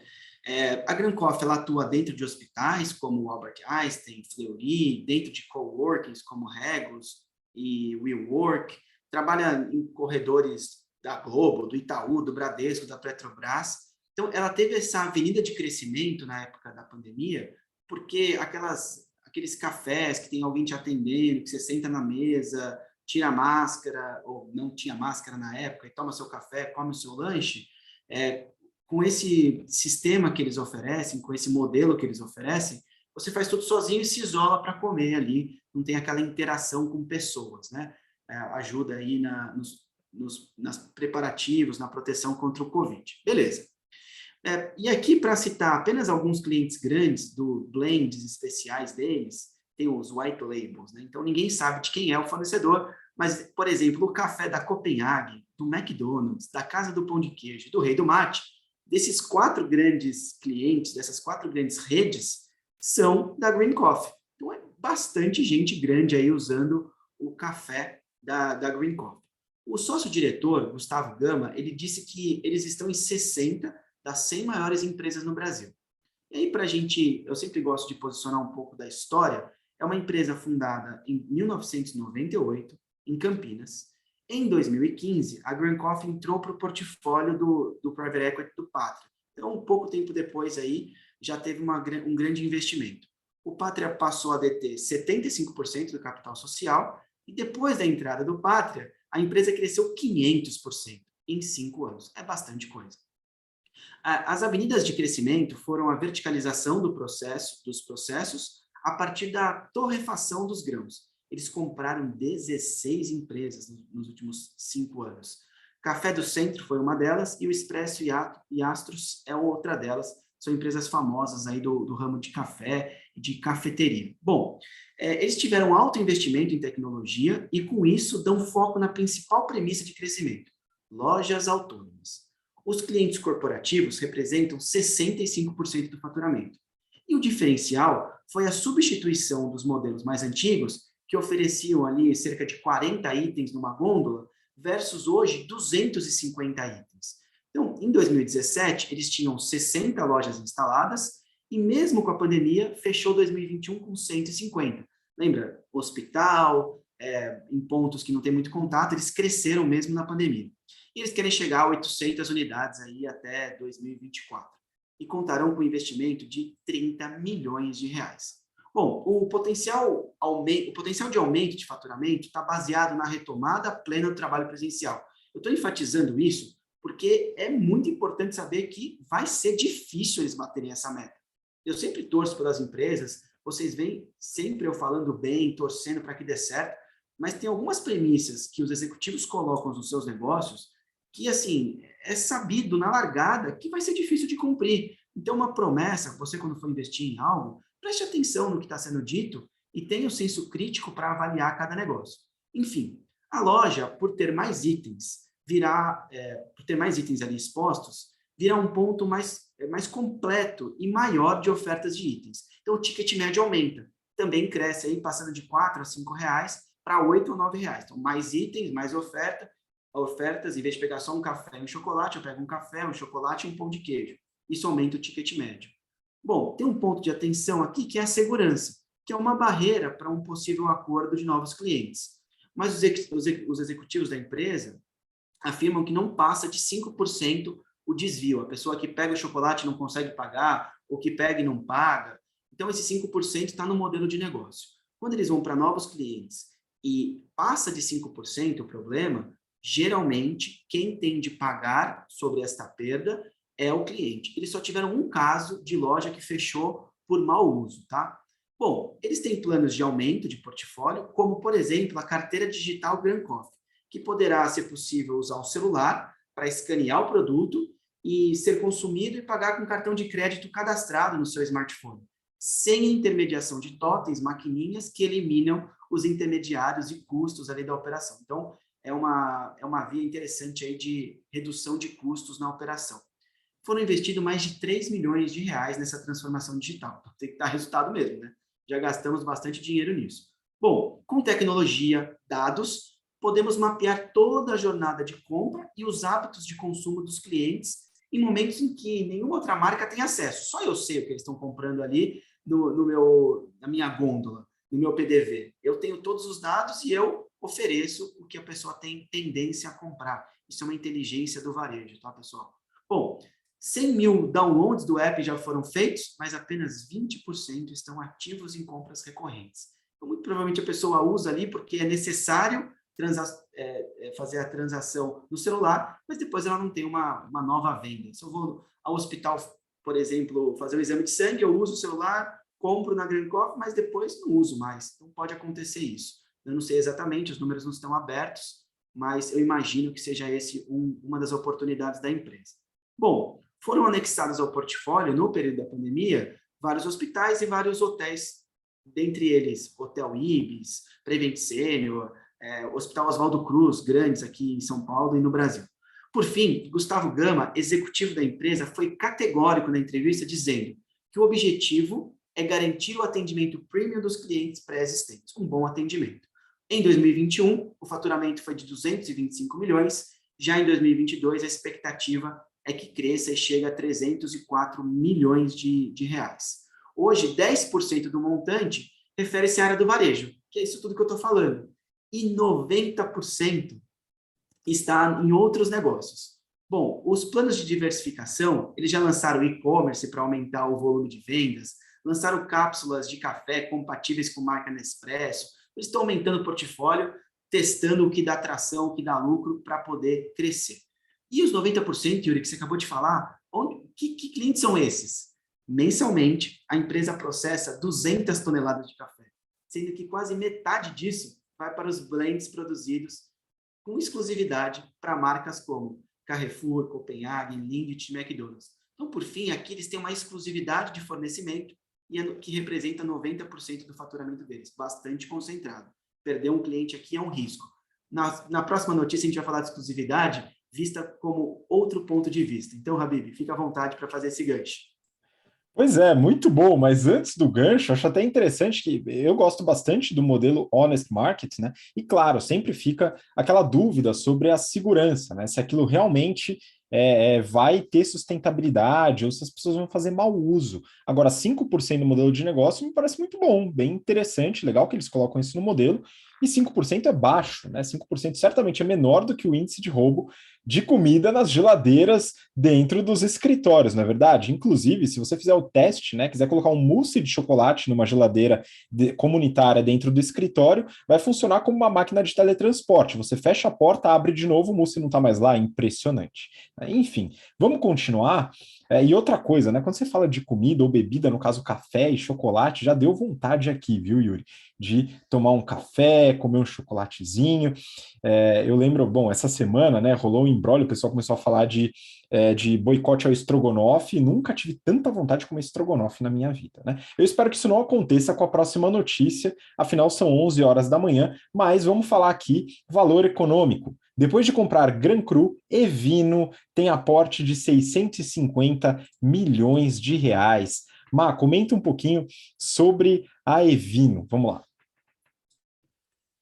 a Gran Coffee ela atua dentro de hospitais como Albert Einstein, Fleury, dentro de coworkings como Regus e WeWork, trabalha em corredores da Globo, do Itaú, do Bradesco, da Petrobras. Então, ela teve essa avenida de crescimento na época da pandemia, porque aqueles cafés que tem alguém te atendendo, que você senta na mesa, tira a máscara, ou não tinha máscara na época, e toma seu café, come o seu lanche, com esse sistema que eles oferecem, com esse modelo que eles oferecem, você faz tudo sozinho e se isola para comer ali, não tem aquela interação com pessoas, né? Ajuda aí nos preparativos, na proteção contra o Covid. Beleza. E aqui, para citar apenas alguns clientes grandes do blends especiais deles, tem os white labels, né? Então, ninguém sabe de quem é o fornecedor, mas, por exemplo, o café da Copenhague, do McDonald's, da Casa do Pão de Queijo, do Rei do Mate, desses 4 grandes clientes, dessas 4 grandes redes, são da Green Coffee. Então, é bastante gente grande aí usando o café da Green Coffee. O sócio-diretor, Gustavo Gama, ele disse que eles estão em 60 das 100 maiores empresas no Brasil. E aí, eu sempre gosto de posicionar um pouco da história, é uma empresa fundada em 1998, em Campinas. Em 2015, a Gran Coffee entrou para o portfólio do private equity do Pátria. Então, um pouco tempo depois aí, já teve um grande investimento. O Pátria passou a deter 75% do capital social e depois da entrada do Pátria, a empresa cresceu 500% em 5 anos. É bastante coisa. As avenidas de crescimento foram a verticalização dos processos a partir da torrefação dos grãos. Eles compraram 16 empresas nos últimos 5 anos. Café do Centro foi uma delas e o Expresso e Astros é outra delas. São empresas famosas aí do ramo de café e de cafeteria. Bom, eles tiveram alto investimento em tecnologia e, com isso, dão foco na principal premissa de crescimento: lojas autônomas. Os clientes corporativos representam 65% do faturamento. E o diferencial foi a substituição dos modelos mais antigos, que ofereciam ali cerca de 40 itens numa gôndola, versus hoje 250 itens. Então, em 2017, eles tinham 60 lojas instaladas e, mesmo com a pandemia, fechou 2021 com 150. Lembra? Hospital, em pontos que não tem muito contato, eles cresceram mesmo na pandemia. E eles querem chegar a 800 unidades aí até 2024. E contarão com um investimento de 30 milhões de reais. Bom, o potencial de aumento de faturamento está baseado na retomada plena do trabalho presencial. Eu estou enfatizando isso porque é muito importante saber que vai ser difícil eles baterem essa meta. Eu sempre torço pelas empresas, vocês veem sempre eu falando bem, torcendo para que dê certo, mas tem algumas premissas que os executivos colocam nos seus negócios que, assim, é sabido na largada que vai ser difícil de cumprir. Então, uma promessa, você quando for investir em algo, preste atenção no que está sendo dito e tenha o senso crítico para avaliar cada negócio. Enfim, a loja, por ter mais itens, ali expostos, virá um ponto mais completo e maior de ofertas de itens. Então, o ticket médio aumenta. Também cresce aí, passando de R$ 4 a R$ 5 para R$ 8 ou R$ 9. Então, mais itens, mais ofertas, em vez de pegar só um café e um chocolate, eu pego um café, um chocolate e um pão de queijo. Isso aumenta o ticket médio. Bom, tem um ponto de atenção aqui que é a segurança, que é uma barreira para um possível acordo de novos clientes. Mas os executivos da empresa afirmam que não passa de 5% o desvio. A pessoa que pega o chocolate não consegue pagar, ou que pega e não paga. Então, esse 5% está no modelo de negócio. Quando eles vão para novos clientes e passa de 5% o problema, geralmente, quem tem de pagar sobre esta perda é o cliente. Eles só tiveram um caso de loja que fechou por mau uso, tá? Bom, eles têm planos de aumento de portfólio, como, por exemplo, a carteira digital Grand Coffee, que poderá ser possível usar o celular para escanear o produto e ser consumido e pagar com cartão de crédito cadastrado no seu smartphone, sem intermediação de totens, maquininhas que eliminam os intermediários e custos ali da operação. Então, é uma via interessante aí de redução de custos na operação. Foram investidos mais de 3 milhões de reais nessa transformação digital. Tem que dar resultado mesmo, né? Já gastamos bastante dinheiro nisso. Bom, com tecnologia, dados, podemos mapear toda a jornada de compra e os hábitos de consumo dos clientes em momentos em que nenhuma outra marca tem acesso. Só eu sei o que eles estão comprando ali na minha gôndola, no meu PDV. Eu tenho todos os dados e eu ofereço o que a pessoa tem tendência a comprar. Isso é uma inteligência do varejo, tá, pessoal? Bom, 100 mil downloads do app já foram feitos, mas apenas 20% estão ativos em compras recorrentes. Então, muito provavelmente a pessoa usa ali porque é necessário fazer a transação no celular, mas depois ela não tem uma nova venda. Se eu vou ao hospital, por exemplo, fazer um exame de sangue, eu uso o celular, compro na Grand Coffee, mas depois não uso mais. Então, pode acontecer isso. Eu não sei exatamente, os números não estão abertos, mas eu imagino que seja esse uma das oportunidades da empresa. Bom, foram anexados ao portfólio, no período da pandemia, vários hospitais e vários hotéis, dentre eles Hotel Ibis, Prevent Senior, Hospital Oswaldo Cruz, grandes aqui em São Paulo e no Brasil. Por fim, Gustavo Gama, executivo da empresa, foi categórico na entrevista dizendo que o objetivo é garantir o atendimento premium dos clientes pré-existentes, um bom atendimento. Em 2021, o faturamento foi de 225 milhões, já em 2022 a expectativa é que cresça e chegue a 304 milhões de reais. Hoje, 10% do montante refere-se à área do varejo, que é isso tudo que eu estou falando. E 90% está em outros negócios. Bom, os planos de diversificação, eles já lançaram e-commerce para aumentar o volume de vendas, lançaram cápsulas de café compatíveis com marca Nespresso, eles estão aumentando o portfólio, testando o que dá tração, o que dá lucro para poder crescer. E os 90%, Yuri, que você acabou de falar, Que clientes são esses? Mensalmente, a empresa processa 200 toneladas de café, sendo que quase metade disso vai para os blends produzidos com exclusividade para marcas como Carrefour, Copenhagen, Lindt, McDonald's. Então, por fim, aqui eles têm uma exclusividade de fornecimento que representa 90% do faturamento deles, bastante concentrado. Perder um cliente aqui é um risco. Na próxima notícia, a gente vai falar de exclusividade vista como outro ponto de vista. Então, Habib, fica à vontade para fazer esse gancho. Pois é, muito bom, mas antes do gancho, acho até interessante que eu gosto bastante do modelo Honest Market, né? E claro, sempre fica aquela dúvida sobre a segurança, né? Se aquilo realmente vai ter sustentabilidade ou se as pessoas vão fazer mau uso. Agora, 5% do modelo de negócio me parece muito bom, bem interessante, legal que eles colocam isso no modelo, e 5% é baixo, né? 5% certamente é menor do que o índice de roubo de comida nas geladeiras dentro dos escritórios, não é verdade? Inclusive, se você fizer o teste, né, quiser colocar um mousse de chocolate numa geladeira comunitária dentro do escritório, vai funcionar como uma máquina de teletransporte. Você fecha a porta, abre de novo, o mousse não está mais lá, impressionante. Enfim, vamos continuar. E outra coisa, né? Quando você fala de comida ou bebida, no caso café e chocolate, já deu vontade aqui, viu, Yuri? De tomar um café, comer um chocolatezinho. Eu lembro, bom, essa semana, né, rolou um imbróglio, o pessoal começou a falar de boicote ao estrogonofe, e nunca tive tanta vontade de comer estrogonofe na minha vida, né? Eu espero que isso não aconteça com a próxima notícia, afinal são 11 horas da manhã, mas vamos falar aqui valor econômico. Depois de comprar Gran Cru, Evino tem aporte de 650 milhões de reais. Má, comenta um pouquinho sobre a Evino. Vamos lá.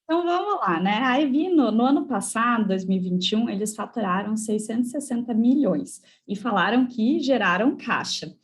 Então, vamos lá, né? A Evino, no ano passado, 2021, eles faturaram 660 milhões e falaram que geraram caixa.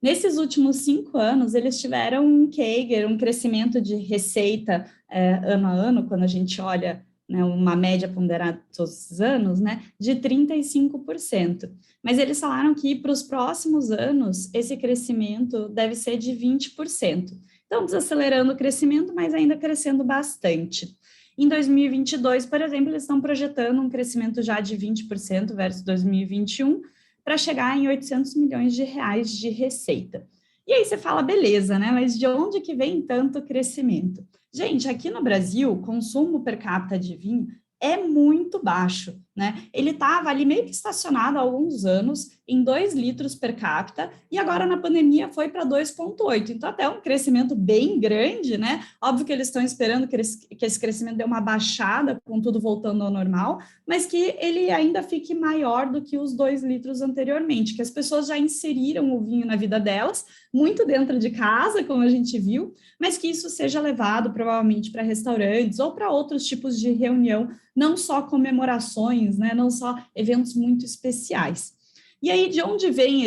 Nesses últimos 5 anos, eles tiveram um CAGR, um crescimento de receita ano a ano, quando a gente olha, né, uma média ponderada todos os anos, né, de 35%. Mas eles falaram que para os próximos anos, esse crescimento deve ser de 20%. Então, desacelerando o crescimento, mas ainda crescendo bastante. Em 2022, por exemplo, eles estão projetando um crescimento já de 20% versus 2021, para chegar em 800 milhões de reais de receita. E aí você fala, beleza, né? Mas de onde que vem tanto crescimento? Gente, aqui no Brasil, o consumo per capita de vinho é muito baixo, né? Ele estava ali meio que estacionado há alguns anos em 2 litros per capita e agora na pandemia foi para 2,8. Então, até um crescimento bem grande, né? Óbvio que eles estão esperando que esse crescimento dê uma baixada, com tudo voltando ao normal, mas que ele ainda fique maior do que os 2 litros anteriormente, que as pessoas já inseriram o vinho na vida delas, muito dentro de casa, como a gente viu, mas que isso seja levado provavelmente para restaurantes ou para outros tipos de reunião, não só comemorações, né, não só eventos muito especiais. E aí, de onde vem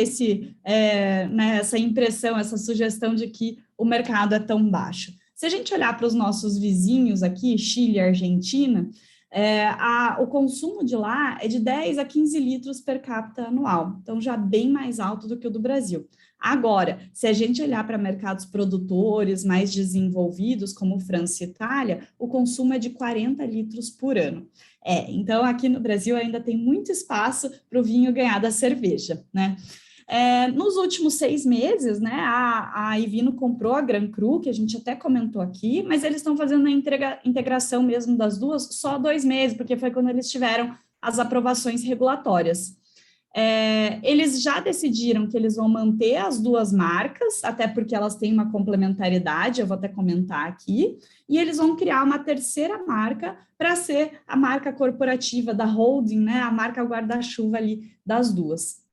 né, essa impressão, essa sugestão de que o mercado é tão baixo? Se a gente olhar para os nossos vizinhos aqui, Chile e Argentina, o consumo de lá é de 10 a 15 litros per capita anual, então já bem mais alto do que o do Brasil. Agora, se a gente olhar para mercados produtores mais desenvolvidos, como França e Itália, o consumo é de 40 litros por ano. Então aqui no Brasil ainda tem muito espaço para o vinho ganhar da cerveja, né? Nos últimos 6 meses, né, a Evino comprou a Gran Cru, que a gente até comentou aqui, mas eles estão fazendo a integração mesmo das duas só 2 meses, porque foi quando eles tiveram as aprovações regulatórias. Eles já decidiram que eles vão manter as 2 marcas, até porque elas têm uma complementaridade, eu vou até comentar aqui, e eles vão criar uma terceira marca para ser a marca corporativa da holding, né, a marca guarda-chuva ali das duas.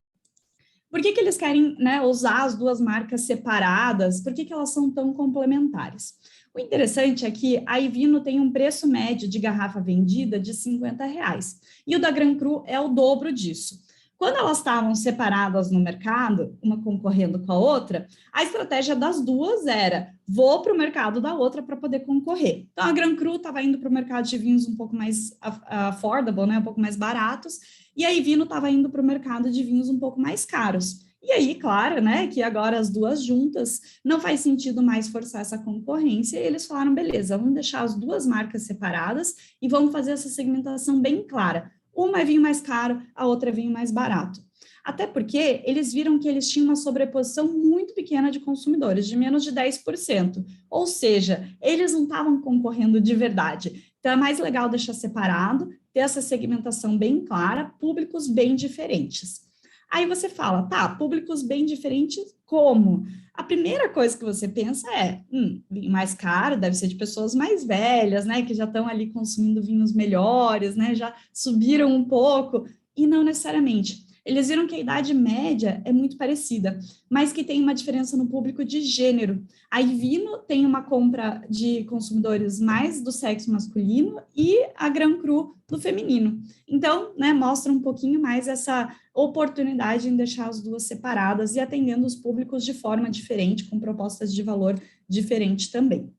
Por que eles querem, né, usar as 2 marcas separadas? Por que elas são tão complementares? O interessante é que a Evino tem um preço médio de garrafa vendida de R$50, e o da Gran Cru é o dobro disso. Quando elas estavam separadas no mercado, uma concorrendo com a outra, a estratégia das duas era: vou para o mercado da outra para poder concorrer. Então, a Gran Cru estava indo para o mercado de vinhos um pouco mais affordable, né, um pouco mais baratos, e a Evino estava indo para o mercado de vinhos um pouco mais caros. E aí, claro, né, que agora as duas juntas não faz sentido mais forçar essa concorrência, e eles falaram, beleza, vamos deixar as 2 marcas separadas e vamos fazer essa segmentação bem clara. Uma é vinho mais caro, a outra é vinho mais barato. Até porque eles viram que eles tinham uma sobreposição muito pequena de consumidores, de menos de 10%. Ou seja, eles não estavam concorrendo de verdade. Então, é mais legal deixar separado, ter essa segmentação bem clara, públicos bem diferentes. Aí você fala, tá, públicos bem diferentes, como? A primeira coisa que você pensa é, vinho mais caro deve ser de pessoas mais velhas, né, que já estão ali consumindo vinhos melhores, né, já subiram um pouco, e não necessariamente. Eles viram que a idade média é muito parecida, mas que tem uma diferença no público de gênero. A Ivino tem uma compra de consumidores mais do sexo masculino e a Gran Cru do feminino. Então, né, mostra um pouquinho mais essa oportunidade em deixar as duas separadas e atendendo os públicos de forma diferente, com propostas de valor diferente também.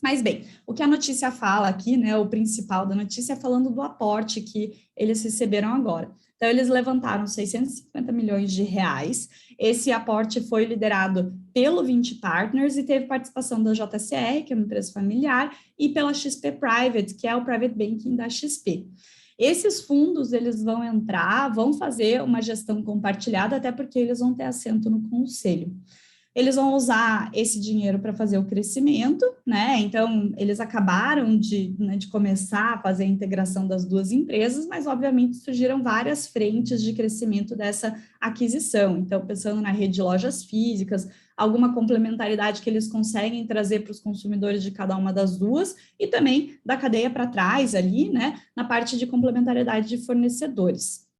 Mas, bem, o que a notícia fala aqui, né, o principal da notícia é falando do aporte que eles receberam agora. Então, eles levantaram 650 milhões de reais. Esse aporte foi liderado pelo 20 Partners e teve participação da JCR, que é uma empresa familiar, e pela XP Private, que é o private banking da XP. Esses fundos, eles vão entrar, vão fazer uma gestão compartilhada, até porque eles vão ter assento no conselho. Eles vão usar esse dinheiro para fazer o crescimento, né? Então, eles acabaram de começar a fazer a integração das duas empresas, mas, obviamente, surgiram várias frentes de crescimento dessa aquisição. Então, pensando na rede de lojas físicas, alguma complementaridade que eles conseguem trazer para os consumidores de cada uma das duas, e também da cadeia para trás ali, né? Na parte de complementariedade de fornecedores.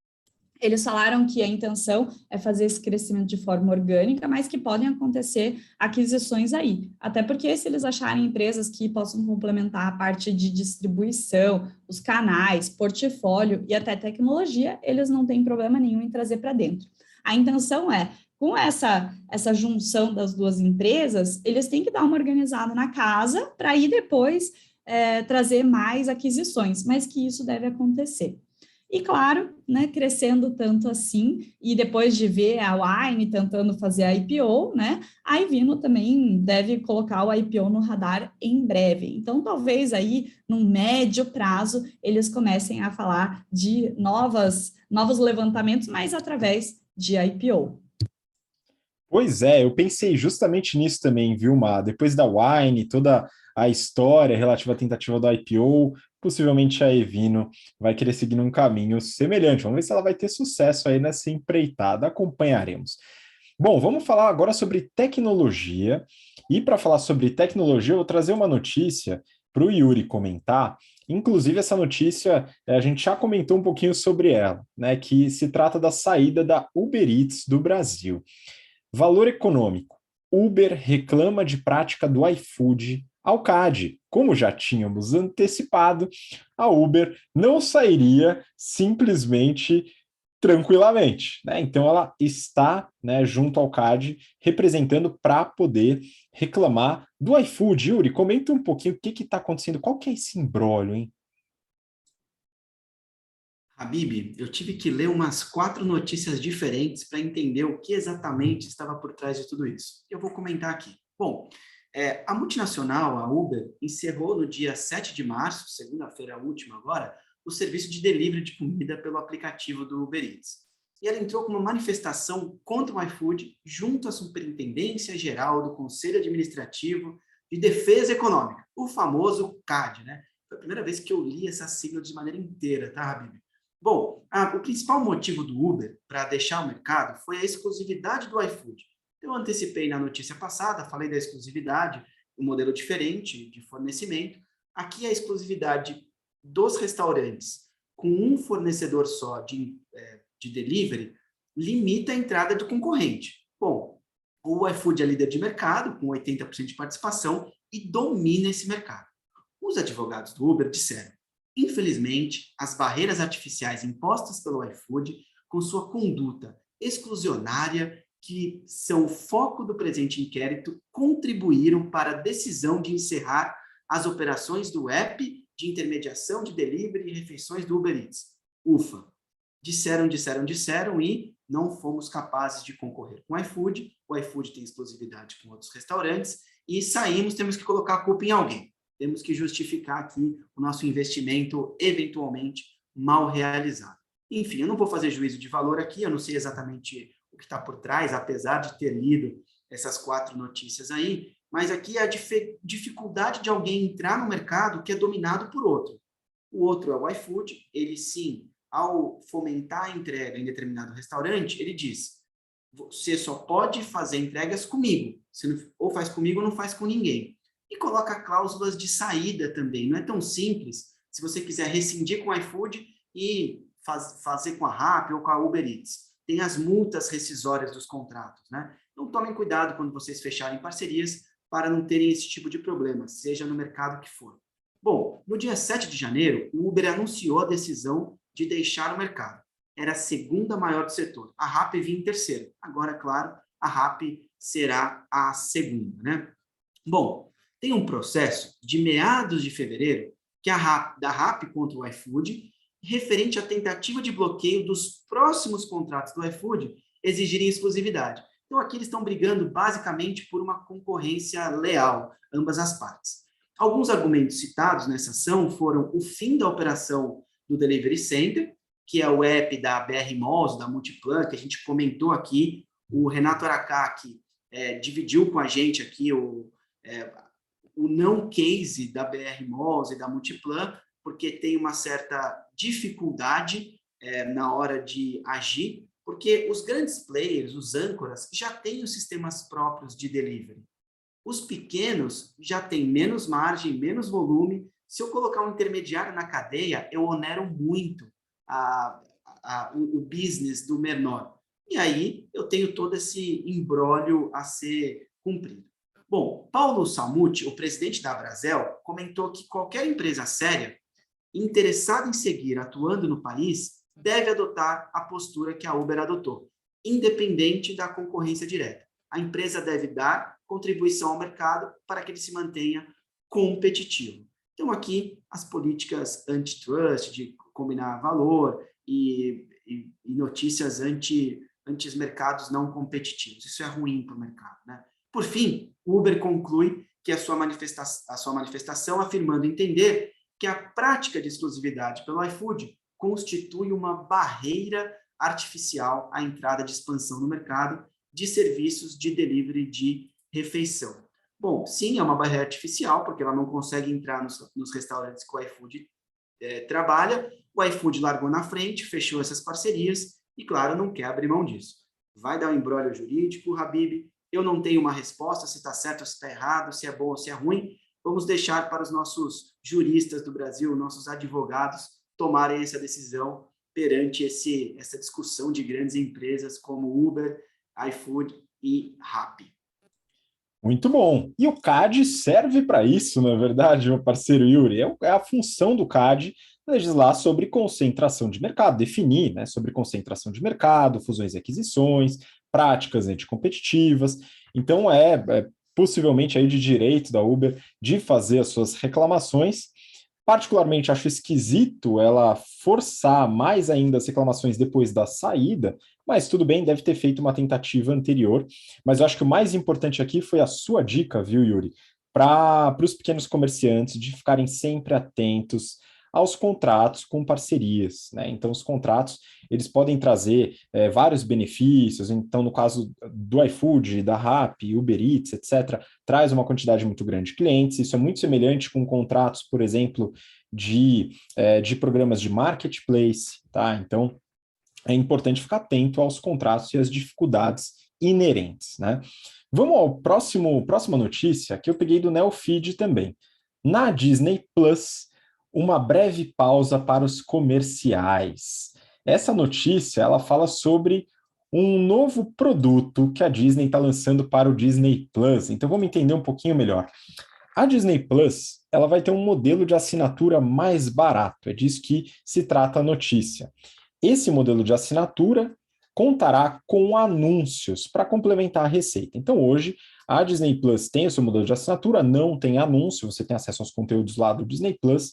Eles falaram que a intenção é fazer esse crescimento de forma orgânica, mas que podem acontecer aquisições aí. Até porque se eles acharem empresas que possam complementar a parte de distribuição, os canais, portfólio e até tecnologia, eles não têm problema nenhum em trazer para dentro. A intenção é, com essa junção das duas empresas, eles têm que dar uma organizada na casa para aí depois trazer mais aquisições, mas que isso deve acontecer. E, claro, né, crescendo tanto assim, e depois de ver a Wine tentando fazer a IPO, né, a Ivino também deve colocar o IPO no radar em breve. Então, talvez aí, num médio prazo, eles comecem a falar de novos levantamentos, mas através de IPO. Pois é, eu pensei justamente nisso também, viu, Má? Depois da Wine, toda a história relativa à tentativa do IPO, possivelmente a Evino vai querer seguir num caminho semelhante. Vamos ver se ela vai ter sucesso aí nessa empreitada, acompanharemos. Bom, vamos falar agora sobre tecnologia. E para falar sobre tecnologia, eu vou trazer uma notícia para o Yuri comentar. Inclusive, essa notícia, a gente já comentou um pouquinho sobre ela, né? Que se trata da saída da Uber Eats do Brasil. Valor econômico. Uber reclama de prática do iFood ao CAD. Como já tínhamos antecipado, a Uber não sairia simplesmente tranquilamente, né? Então ela está, né, junto ao CAD, representando para poder reclamar do iFood. Yuri, comenta um pouquinho o que está acontecendo, qual que é esse imbróglio, hein? Habib, eu tive que ler umas 4 notícias diferentes para entender o que exatamente estava por trás de tudo isso. Eu vou comentar aqui. Bom, a multinacional, a Uber, encerrou no dia 7 de março, segunda-feira última agora, o serviço de delivery de comida pelo aplicativo do Uber Eats. E ela entrou com uma manifestação contra o iFood junto à Superintendência Geral do Conselho Administrativo de Defesa Econômica, o famoso CAD, né? Foi a primeira vez que eu li essa sigla de maneira inteira, tá, Habib? Bom, o principal motivo do Uber para deixar o mercado foi a exclusividade do iFood. Eu antecipei na notícia passada, falei da exclusividade, um modelo diferente de fornecimento. Aqui a exclusividade dos restaurantes com um fornecedor só de delivery limita a entrada do concorrente. Bom, o iFood é líder de mercado, com 80% de participação, e domina esse mercado. Os advogados do Uber disseram: infelizmente, as barreiras artificiais impostas pelo iFood, com sua conduta exclusionária, que são o foco do presente inquérito, contribuíram para a decisão de encerrar as operações do app de intermediação de delivery e refeições do Uber Eats. Ufa! Disseram e não fomos capazes de concorrer com o iFood. O iFood tem exclusividade com outros restaurantes e temos que colocar a culpa em alguém. Temos que justificar aqui o nosso investimento eventualmente mal realizado. Enfim, eu não vou fazer juízo de valor aqui, eu não sei exatamente o que está por trás, apesar de ter lido essas 4 notícias aí, mas aqui é a dificuldade de alguém entrar no mercado que é dominado por outro. O outro é o iFood, ele sim, ao fomentar a entrega em determinado restaurante, ele diz, você só pode fazer entregas comigo, você não, ou faz comigo ou não faz com ninguém. E coloca cláusulas de saída também, não é tão simples, se você quiser rescindir com o iFood e fazer com a Rappi ou com a Uber Eats. Tem as multas rescisórias dos contratos, né? Então tomem cuidado quando vocês fecharem parcerias para não terem esse tipo de problema, seja no mercado que for. Bom, no dia 7 de janeiro, o Uber anunciou a decisão de deixar o mercado. Era a segunda maior do setor. A Rappi vinha em terceiro. Agora, claro, a Rappi será a segunda, né? Bom, tem um processo de meados de fevereiro que da Rappi contra o iFood, referente à tentativa de bloqueio dos próximos contratos do iFood exigirem exclusividade. Então, aqui eles estão brigando basicamente por uma concorrência leal, ambas as partes. Alguns argumentos citados nessa ação foram o fim da operação do Delivery Center, que é o app da BR Malls, da Multiplan, que a gente comentou aqui. O Renato Aracaki dividiu com a gente aqui o não case da BR Malls e da Multiplan, porque tem uma certa dificuldade na hora de agir, porque os grandes players, os âncoras, já têm os sistemas próprios de delivery. Os pequenos já têm menos margem, menos volume. Se eu colocar um intermediário na cadeia, eu onero muito o business do menor. E aí eu tenho todo esse imbróglio a ser cumprido. Bom, Paulo Salmuti, o presidente da Abrazel, comentou que qualquer empresa séria interessada em seguir atuando no país deve adotar a postura que a Uber adotou, independente da concorrência direta. A empresa deve dar contribuição ao mercado para que ele se mantenha competitivo. Então, aqui, as políticas antitrust, de combinar valor e notícias anti-mercados não competitivos. Isso é ruim para o mercado, né? Por fim, o Uber conclui que a sua manifestação afirmando entender que a prática de exclusividade pelo iFood constitui uma barreira artificial à entrada de expansão no mercado de serviços de delivery de refeição. Bom, sim, é uma barreira artificial, porque ela não consegue entrar nos restaurantes que o iFood trabalha. O iFood largou na frente, fechou essas parcerias e, claro, não quer abrir mão disso. Vai dar um imbróglio jurídico, Habib. Eu não tenho uma resposta se está certo ou se está errado, se é bom ou se é ruim. Vamos deixar para os nossos juristas do Brasil, nossos advogados, tomarem essa decisão perante essa discussão de grandes empresas como Uber, iFood e Rappi. Muito bom. E o CAD serve para isso, não é verdade, meu parceiro Yuri? É a função do CAD legislar sobre concentração de mercado, definir, né, sobre concentração de mercado, fusões e aquisições, práticas anticompetitivas. Então, possivelmente aí de direito da Uber de fazer as suas reclamações. Particularmente, acho esquisito ela forçar mais ainda as reclamações depois da saída, mas tudo bem, deve ter feito uma tentativa anterior. Mas eu acho que o mais importante aqui foi a sua dica, viu, Yuri? Para os pequenos comerciantes de ficarem sempre atentos aos contratos com parcerias, né? Então, os contratos, eles podem trazer vários benefícios. Então, no caso do iFood, da Rappi, Uber Eats, etc., traz uma quantidade muito grande de clientes. Isso é muito semelhante com contratos, por exemplo, de programas de marketplace, tá? Então, é importante ficar atento aos contratos e às dificuldades inerentes, né? Vamos ao próxima notícia, que eu peguei do Neofeed também. Na Disney Plus, uma breve pausa para os comerciais. Essa notícia, ela fala sobre um novo produto que a Disney está lançando para o Disney Plus. Então, vamos entender um pouquinho melhor. A Disney Plus, ela vai ter um modelo de assinatura mais barato. É disso que se trata a notícia. Esse modelo de assinatura contará com anúncios para complementar a receita. Então, hoje, a Disney Plus tem o seu modelo de assinatura, não tem anúncio, você tem acesso aos conteúdos lá do Disney Plus,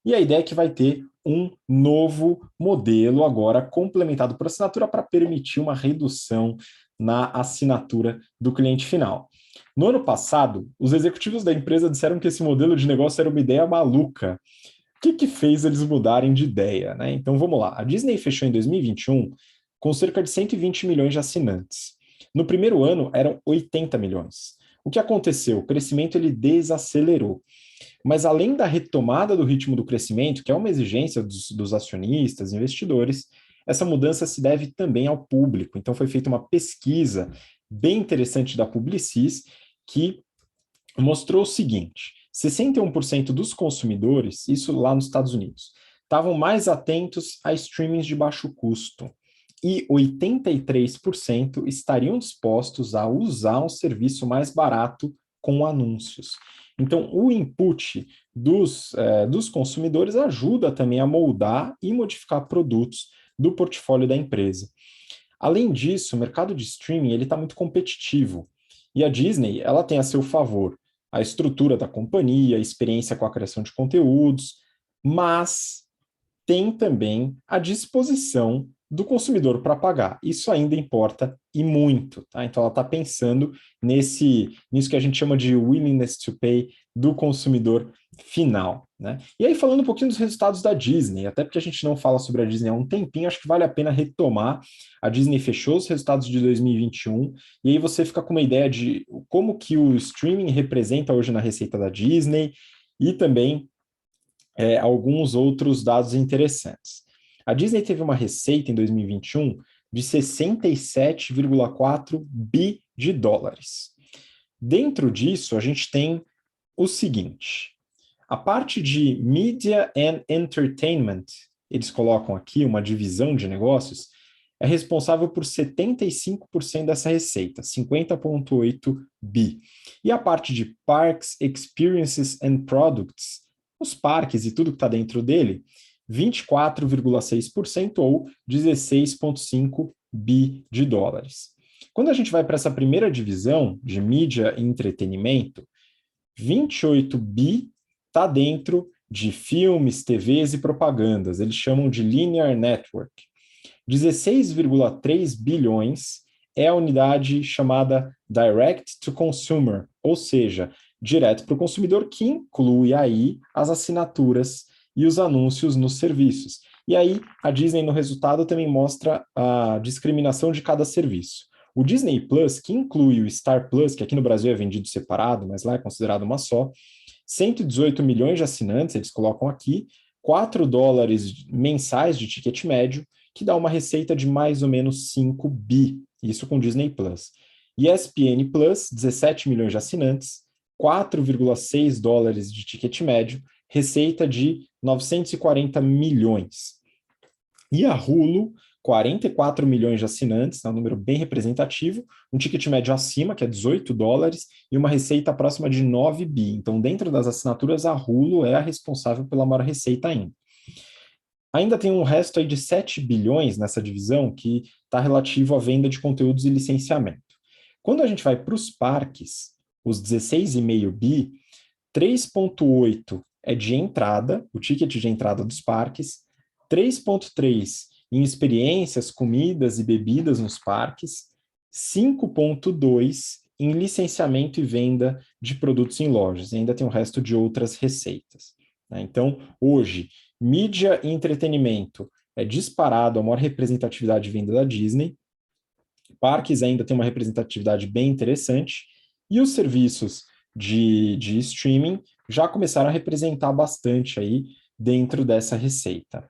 e a ideia é que vai ter um novo modelo agora complementado por assinatura para permitir uma redução na assinatura do cliente final. No ano passado, os executivos da empresa disseram que esse modelo de negócio era uma ideia maluca, que fez eles mudarem de ideia, né? Então vamos lá. A Disney fechou em 2021 com cerca de 120 milhões de assinantes. No primeiro ano eram 80 milhões. O que aconteceu? O crescimento ele desacelerou. Mas além da retomada do ritmo do crescimento, que é uma exigência dos acionistas, investidores, essa mudança se deve também ao público. Então foi feita uma pesquisa bem interessante da Publicis que mostrou o seguinte: 61% dos consumidores, isso lá nos Estados Unidos, estavam mais atentos a streamings de baixo custo e 83% estariam dispostos a usar um serviço mais barato com anúncios. Então, o input dos consumidores ajuda também a moldar e modificar produtos do portfólio da empresa. Além disso, o mercado de streaming está muito competitivo e a Disney ela tem a seu favor a estrutura da companhia, a experiência com a criação de conteúdos, mas tem também a disposição do consumidor para pagar. Isso ainda importa e muito, tá? Então ela está pensando nisso que a gente chama de willingness to pay do consumidor final, né? E aí falando um pouquinho dos resultados da Disney, até porque a gente não fala sobre a Disney há um tempinho, acho que vale a pena retomar. A Disney fechou os resultados de 2021 e aí você fica com uma ideia de como que o streaming representa hoje na receita da Disney e também alguns outros dados interessantes. A Disney teve uma receita em 2021 de 67,4 bi de dólares. Dentro disso, a gente tem o seguinte: a parte de Media and Entertainment, eles colocam aqui uma divisão de negócios, é responsável por 75% dessa receita, 50,8 bi. E a parte de Parks, Experiences and Products, os parques e tudo que está dentro dele, 24,6% ou 16,5 bi de dólares. Quando a gente vai para essa primeira divisão de mídia e entretenimento, 28 bi está dentro de filmes, TVs e propagandas. Eles chamam de Linear Network. 16,3 bilhões é a unidade chamada Direct to Consumer, ou seja, direto para o consumidor, que inclui aí as assinaturas e os anúncios nos serviços. E aí a Disney no resultado também mostra a discriminação de cada serviço. O Disney Plus, que inclui o Star Plus, que aqui no Brasil é vendido separado, mas lá é considerado uma só, 118 milhões de assinantes, eles colocam aqui, 4 dólares mensais de ticket médio, que dá uma receita de mais ou menos 5 bi, isso com Disney Plus. ESPN Plus, 17 milhões de assinantes, 4,6 dólares de ticket médio, receita de 940 milhões. E a Hulu, 44 milhões de assinantes, é um número bem representativo, um ticket médio acima, que é 18 dólares, e uma receita próxima de 9 bi. Então, dentro das assinaturas, a Hulu é a responsável pela maior receita ainda. Ainda tem um resto aí de 7 bilhões nessa divisão que está relativo à venda de conteúdos e licenciamento. Quando a gente vai para os parques, os 16,5 bi, 3,8 é de entrada, o ticket de entrada dos parques, 3,3 em experiências, comidas e bebidas nos parques, 5,2 em licenciamento e venda de produtos em lojas, e ainda tem o resto de outras receitas. Então, hoje, mídia e entretenimento é disparado a maior representatividade de venda da Disney, parques ainda tem uma representatividade bem interessante, e os serviços de streaming já começaram a representar bastante aí dentro dessa receita.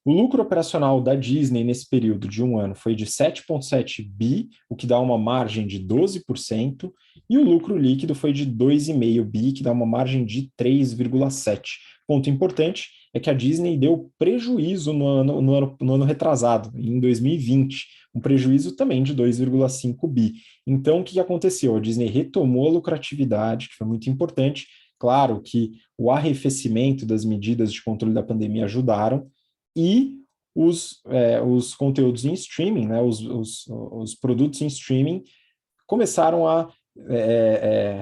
O lucro operacional da Disney nesse período de um ano foi de 7,7 bi, o que dá uma margem de 12%, e o lucro líquido foi de 2,5 bi, que dá uma margem de 3,7%. Ponto importante é que a Disney deu prejuízo no ano retrasado, em 2020, um prejuízo também de 2,5 bi. Então, o que aconteceu? A Disney retomou a lucratividade, que foi muito importante. Claro que o arrefecimento das medidas de controle da pandemia ajudaram, e os conteúdos em streaming, né, os produtos em streaming, começaram a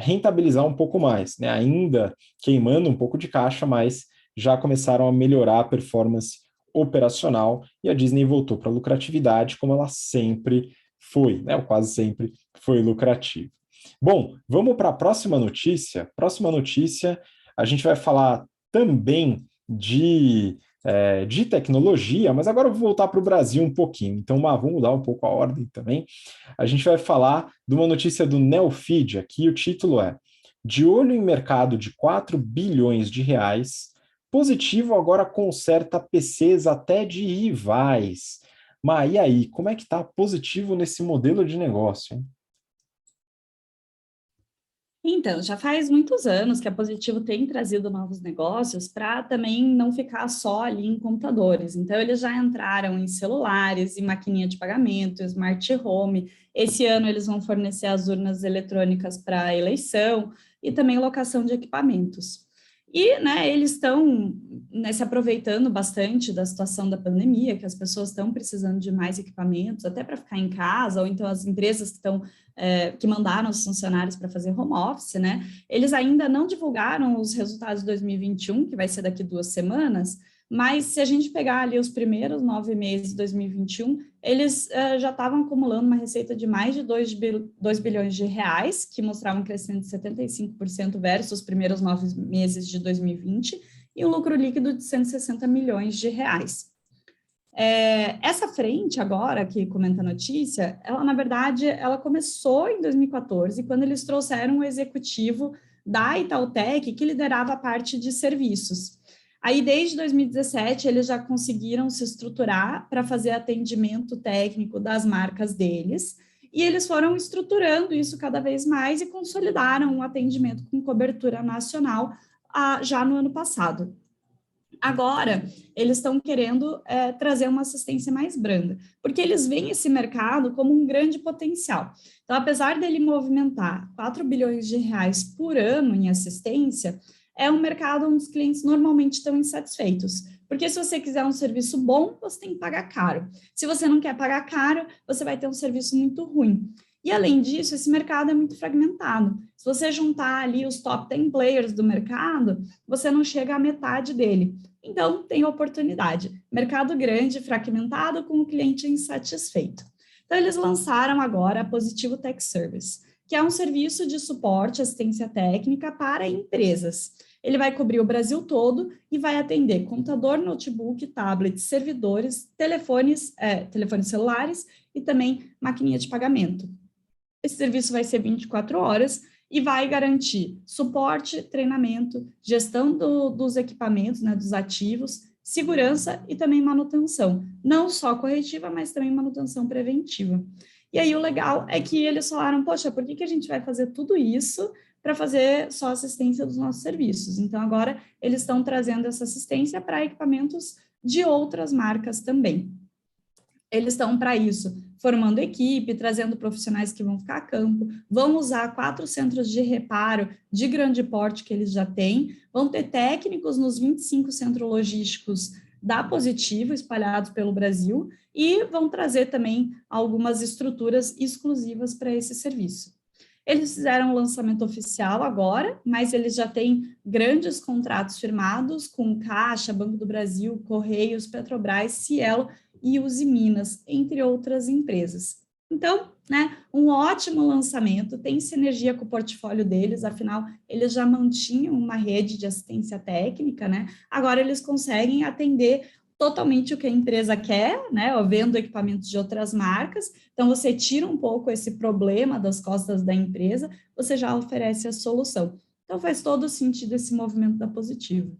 rentabilizar um pouco mais, né, ainda queimando um pouco de caixa, mas já começaram a melhorar a performance operacional e a Disney voltou para a lucratividade como ela sempre foi, né, ou quase sempre foi lucrativa. Bom, vamos para a próxima notícia. Próxima notícia, a gente vai falar também de tecnologia, mas agora eu vou voltar para o Brasil um pouquinho. Então, vamos mudar um pouco a ordem também. A gente vai falar de uma notícia do Neofeed. Aqui o título é: De olho em mercado de 4 bilhões de reais, Positivo agora conserta PCs até de rivais. Mas e aí, como é que está Positivo nesse modelo de negócio, hein? Então, já faz muitos anos que a Positivo tem trazido novos negócios para também não ficar só ali em computadores. Então, eles já entraram em celulares, em maquininha de pagamento, smart home. Esse ano, eles vão fornecer as urnas eletrônicas para eleição e também locação de equipamentos. E, né, eles estão, né, se aproveitando bastante da situação da pandemia, que as pessoas estão precisando de mais equipamentos, até para ficar em casa, ou então as empresas que estão que mandaram os funcionários para fazer home office, né? Eles ainda não divulgaram os resultados de 2021, que vai ser daqui 2 semanas, mas se a gente pegar ali os primeiros 9 meses de 2021, eles já estavam acumulando uma receita de mais de 2 bilhões de reais, que mostrava um crescimento de 75% versus os primeiros 9 meses de 2020, e um lucro líquido de 160 milhões de reais. Essa frente agora, que comenta a notícia, ela, na verdade, ela começou em 2014, quando eles trouxeram um executivo da Itautec, que liderava a parte de serviços. Aí, desde 2017, eles já conseguiram se estruturar para fazer atendimento técnico das marcas deles, e eles foram estruturando isso cada vez mais e consolidaram um atendimento com cobertura nacional já no ano passado. Agora, eles estão querendo trazer uma assistência mais branda, porque eles veem esse mercado como um grande potencial. Então, apesar dele movimentar 4 bilhões de reais por ano em assistência, é um mercado onde os clientes normalmente estão insatisfeitos. Porque se você quiser um serviço bom, você tem que pagar caro. Se você não quer pagar caro, você vai ter um serviço muito ruim. E, além disso, esse mercado é muito fragmentado. Se você juntar ali os top 10 players do mercado, você não chega à metade dele. Então, tem oportunidade. Mercado grande, fragmentado, com o cliente insatisfeito. Então, eles lançaram agora a Positivo Tech Service, que é um serviço de suporte, assistência técnica para empresas. Ele vai cobrir o Brasil todo e vai atender computador, notebook, tablet, servidores, telefones celulares e também maquininha de pagamento. Esse serviço vai ser 24 horas e vai garantir suporte, treinamento, gestão dos equipamentos, né, dos ativos, segurança e também manutenção. Não só corretiva, mas também manutenção preventiva. E aí o legal é que eles falaram, poxa, por que a gente vai fazer tudo isso para fazer só assistência dos nossos serviços? Então, agora eles estão trazendo essa assistência para equipamentos de outras marcas também. Eles estão para isso, formando equipe, trazendo profissionais que vão ficar a campo, vão usar 4 centros de reparo de grande porte que eles já têm, vão ter técnicos nos 25 centros logísticos da Positivo, espalhados pelo Brasil, e vão trazer também algumas estruturas exclusivas para esse serviço. Eles fizeram o lançamento oficial agora, mas eles já têm grandes contratos firmados com Caixa, Banco do Brasil, Correios, Petrobras, Cielo e Uzi Minas, entre outras empresas. Então, né, um ótimo lançamento, tem sinergia com o portfólio deles, afinal, eles já mantinham uma rede de assistência técnica, né? Agora eles conseguem atender totalmente o que a empresa quer, né, vendo equipamentos de outras marcas, então você tira um pouco esse problema das costas da empresa, você já oferece a solução. Então faz todo sentido esse movimento da Positivo.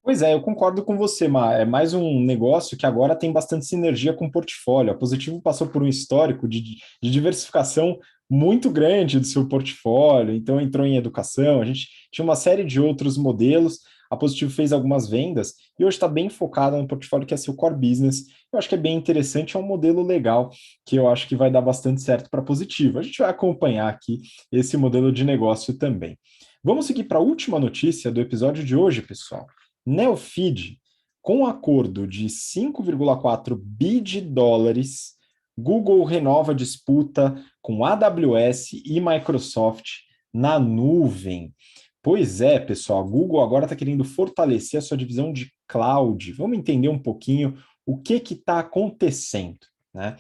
Pois é, eu concordo com você, Mar. É mais um negócio que agora tem bastante sinergia com o portfólio. A Positivo passou por um histórico de diversificação muito grande do seu portfólio, então entrou em educação, a gente tinha uma série de outros modelos, a Positivo fez algumas vendas e hoje está bem focada no portfólio que é seu core business. Eu acho que é bem interessante, é um modelo legal que eu acho que vai dar bastante certo para a Positivo. A gente vai acompanhar aqui esse modelo de negócio também. Vamos seguir para a última notícia do episódio de hoje, pessoal. Neofeed, com um acordo de 5,4 bi de dólares, Google renova a disputa com AWS e Microsoft na nuvem. Pois é, pessoal, a Google agora está querendo fortalecer a sua divisão de cloud. Vamos entender um pouquinho o que está acontecendo, né?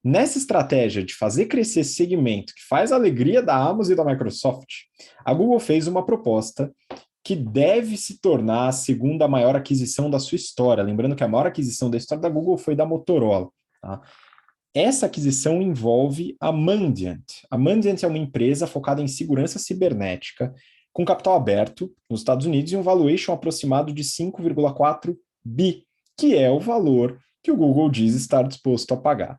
Nessa estratégia de fazer crescer esse segmento que faz a alegria da Amazon e da Microsoft, a Google fez uma proposta que deve se tornar a segunda maior aquisição da sua história. Lembrando que a maior aquisição da história da Google foi da Motorola. Tá? Essa aquisição envolve a Mandiant. A Mandiant é uma empresa focada em segurança cibernética, com capital aberto nos Estados Unidos e um valuation aproximado de 5,4 bi, que é o valor que o Google diz estar disposto a pagar.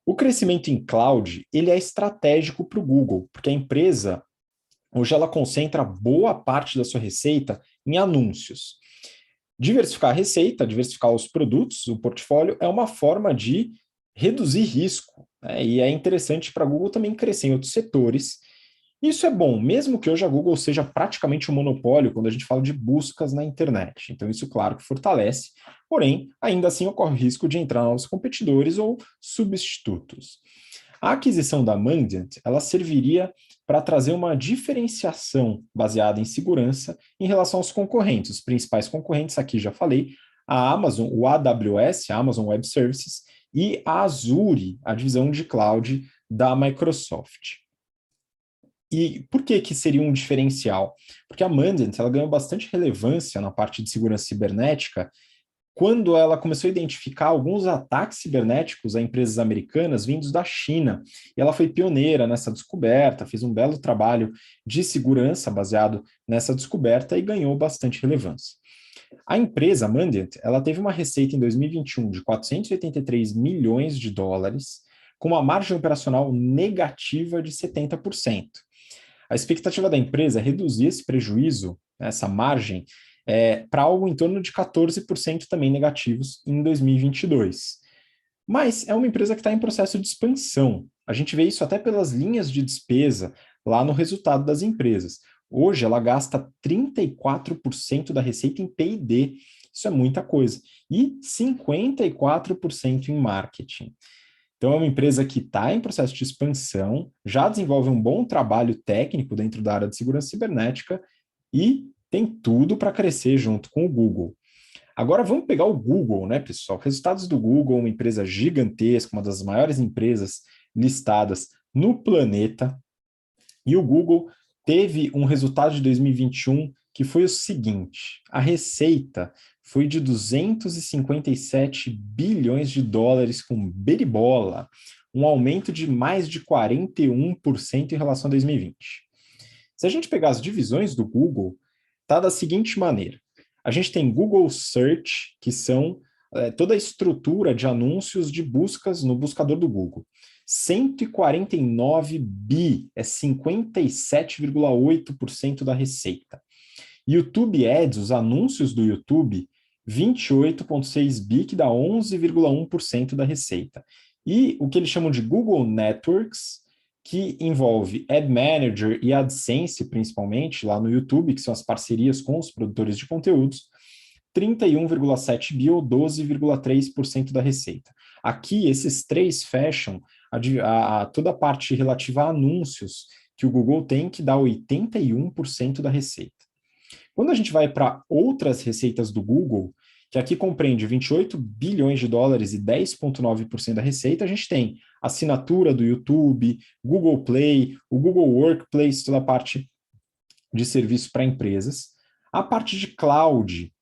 O crescimento em cloud, ele é estratégico para o Google, porque a empresa, hoje ela concentra boa parte da sua receita em anúncios. Diversificar a receita, diversificar os produtos, o portfólio, é uma forma de reduzir risco, né? E é interessante para a Google também crescer em outros setores. Isso é bom, mesmo que hoje a Google seja praticamente um monopólio quando a gente fala de buscas na internet. Então, isso, claro, que fortalece, porém, ainda assim ocorre o risco de entrar novos competidores ou substitutos. A aquisição da Mandiant, ela serviria para trazer uma diferenciação baseada em segurança em relação aos concorrentes. Os principais concorrentes, aqui já falei, a Amazon, o AWS, a Amazon Web Services, e a Azure, a divisão de cloud da Microsoft. E por que seria um diferencial? Porque a Mandiant, ela ganhou bastante relevância na parte de segurança cibernética quando ela começou a identificar alguns ataques cibernéticos a empresas americanas vindos da China. E ela foi pioneira nessa descoberta, fez um belo trabalho de segurança baseado nessa descoberta e ganhou bastante relevância. A empresa Mandiant, ela teve uma receita em 2021 de 483 milhões de dólares, com uma margem operacional negativa de 70%. A expectativa da empresa é reduzir esse prejuízo, essa margem, para algo em torno de 14% também negativos em 2022. Mas é uma empresa que está em processo de expansão. A gente vê isso até pelas linhas de despesa lá no resultado das empresas. Hoje ela gasta 34% da receita em P&D, isso é muita coisa, e 54% em marketing. Então, é uma empresa que está em processo de expansão, já desenvolve um bom trabalho técnico dentro da área de segurança cibernética e tem tudo para crescer junto com o Google. Agora, vamos pegar o Google, né, pessoal? Resultados do Google, uma empresa gigantesca, uma das maiores empresas listadas no planeta. E o Google teve um resultado de 2021 que foi o seguinte: a receita foi de 257 bilhões de dólares com beribola, um aumento de mais de 41% em relação a 2020. Se a gente pegar as divisões do Google, está da seguinte maneira: a gente tem Google Search, que são toda a estrutura de anúncios de buscas no buscador do Google. 149 bi, é 57,8% da receita. YouTube Ads, os anúncios do YouTube, 28,6 bi, que dá 11,1% da receita. E o que eles chamam de Google Networks, que envolve Ad Manager e AdSense, principalmente, lá no YouTube, que são as parcerias com os produtores de conteúdos, 31,7 bi ou 12,3% da receita. Aqui, esses três fecham toda a parte relativa a anúncios que o Google tem, que dá 81% da receita. Quando a gente vai para outras receitas do Google, que aqui compreende 28 bilhões de dólares e 10,9% da receita, a gente tem assinatura do YouTube, Google Play, o Google Workplace, toda a parte de serviço para empresas. A parte de cloud,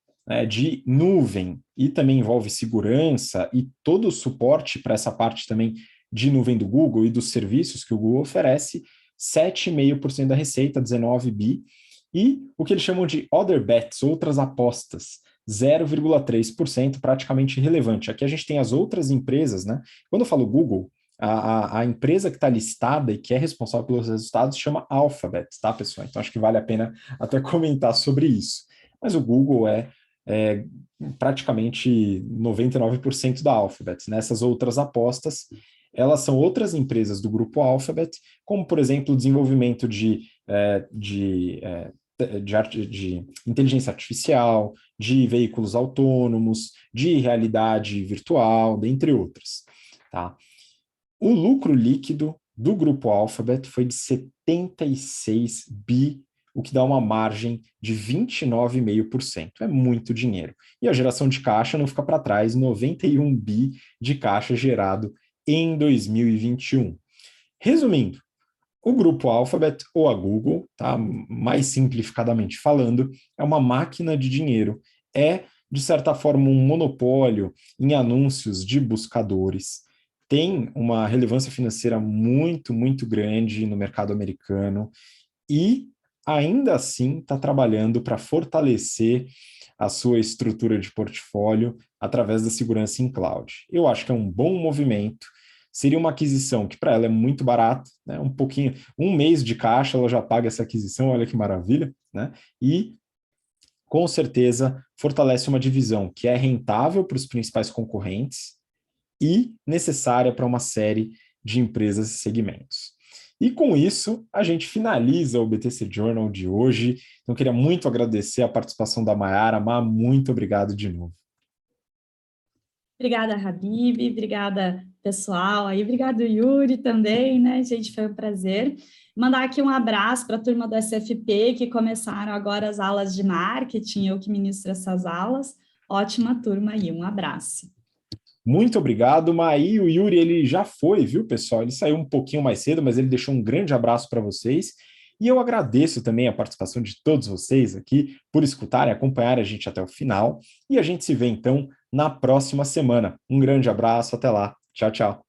de nuvem, e também envolve segurança e todo o suporte para essa parte também de nuvem do Google e dos serviços que o Google oferece, 7,5% da receita, 19 bi, e o que eles chamam de other bets, outras apostas, 0,3%, praticamente irrelevante. Aqui a gente tem as outras empresas, né? Quando eu falo Google, a empresa que está listada e que é responsável pelos resultados chama Alphabet, tá, pessoal? Então acho que vale a pena até comentar sobre isso. Mas o Google é praticamente 99% da Alphabet. Nessas outras apostas, elas são outras empresas do grupo Alphabet, como, por exemplo, o desenvolvimento de inteligência artificial, de veículos autônomos, de realidade virtual, dentre outras. Tá? O lucro líquido do grupo Alphabet foi de 76 bi, o que dá uma margem de 29,5%. É muito dinheiro. E a geração de caixa não fica para trás, 91 bi de caixa gerado em 2021. Resumindo, O grupo Alphabet, ou a Google, tá? Mais simplificadamente falando, é uma máquina de dinheiro. É, de certa forma, um monopólio em anúncios de buscadores. Tem uma relevância financeira muito, muito grande no mercado americano e, ainda assim, está trabalhando para fortalecer a sua estrutura de portfólio através da segurança em cloud. Eu acho que é um bom movimento. Seria uma aquisição que para ela é muito barata, né? Um pouquinho, um mês de caixa ela já paga essa aquisição, olha que maravilha, né? E com certeza fortalece uma divisão que é rentável para os principais concorrentes e necessária para uma série de empresas e segmentos. E com isso, a gente finaliza o BTC Journal de hoje. Então, queria muito agradecer a participação da Mayara. Má, muito obrigado de novo. Obrigada, Habib, obrigada, pessoal, aí, obrigado, Yuri, também, né, gente, foi um prazer. Mandar aqui um abraço para a turma do SFP, que começaram agora as aulas de marketing, eu que ministro essas aulas. Ótima turma aí, um abraço. Muito obrigado, Maí. O Yuri, ele já foi, viu, pessoal? Ele saiu um pouquinho mais cedo, mas ele deixou um grande abraço para vocês. E eu agradeço também a participação de todos vocês aqui por escutarem, acompanhar a gente até o final. E a gente se vê, então, na próxima semana. Um grande abraço, até lá. Tchau, tchau.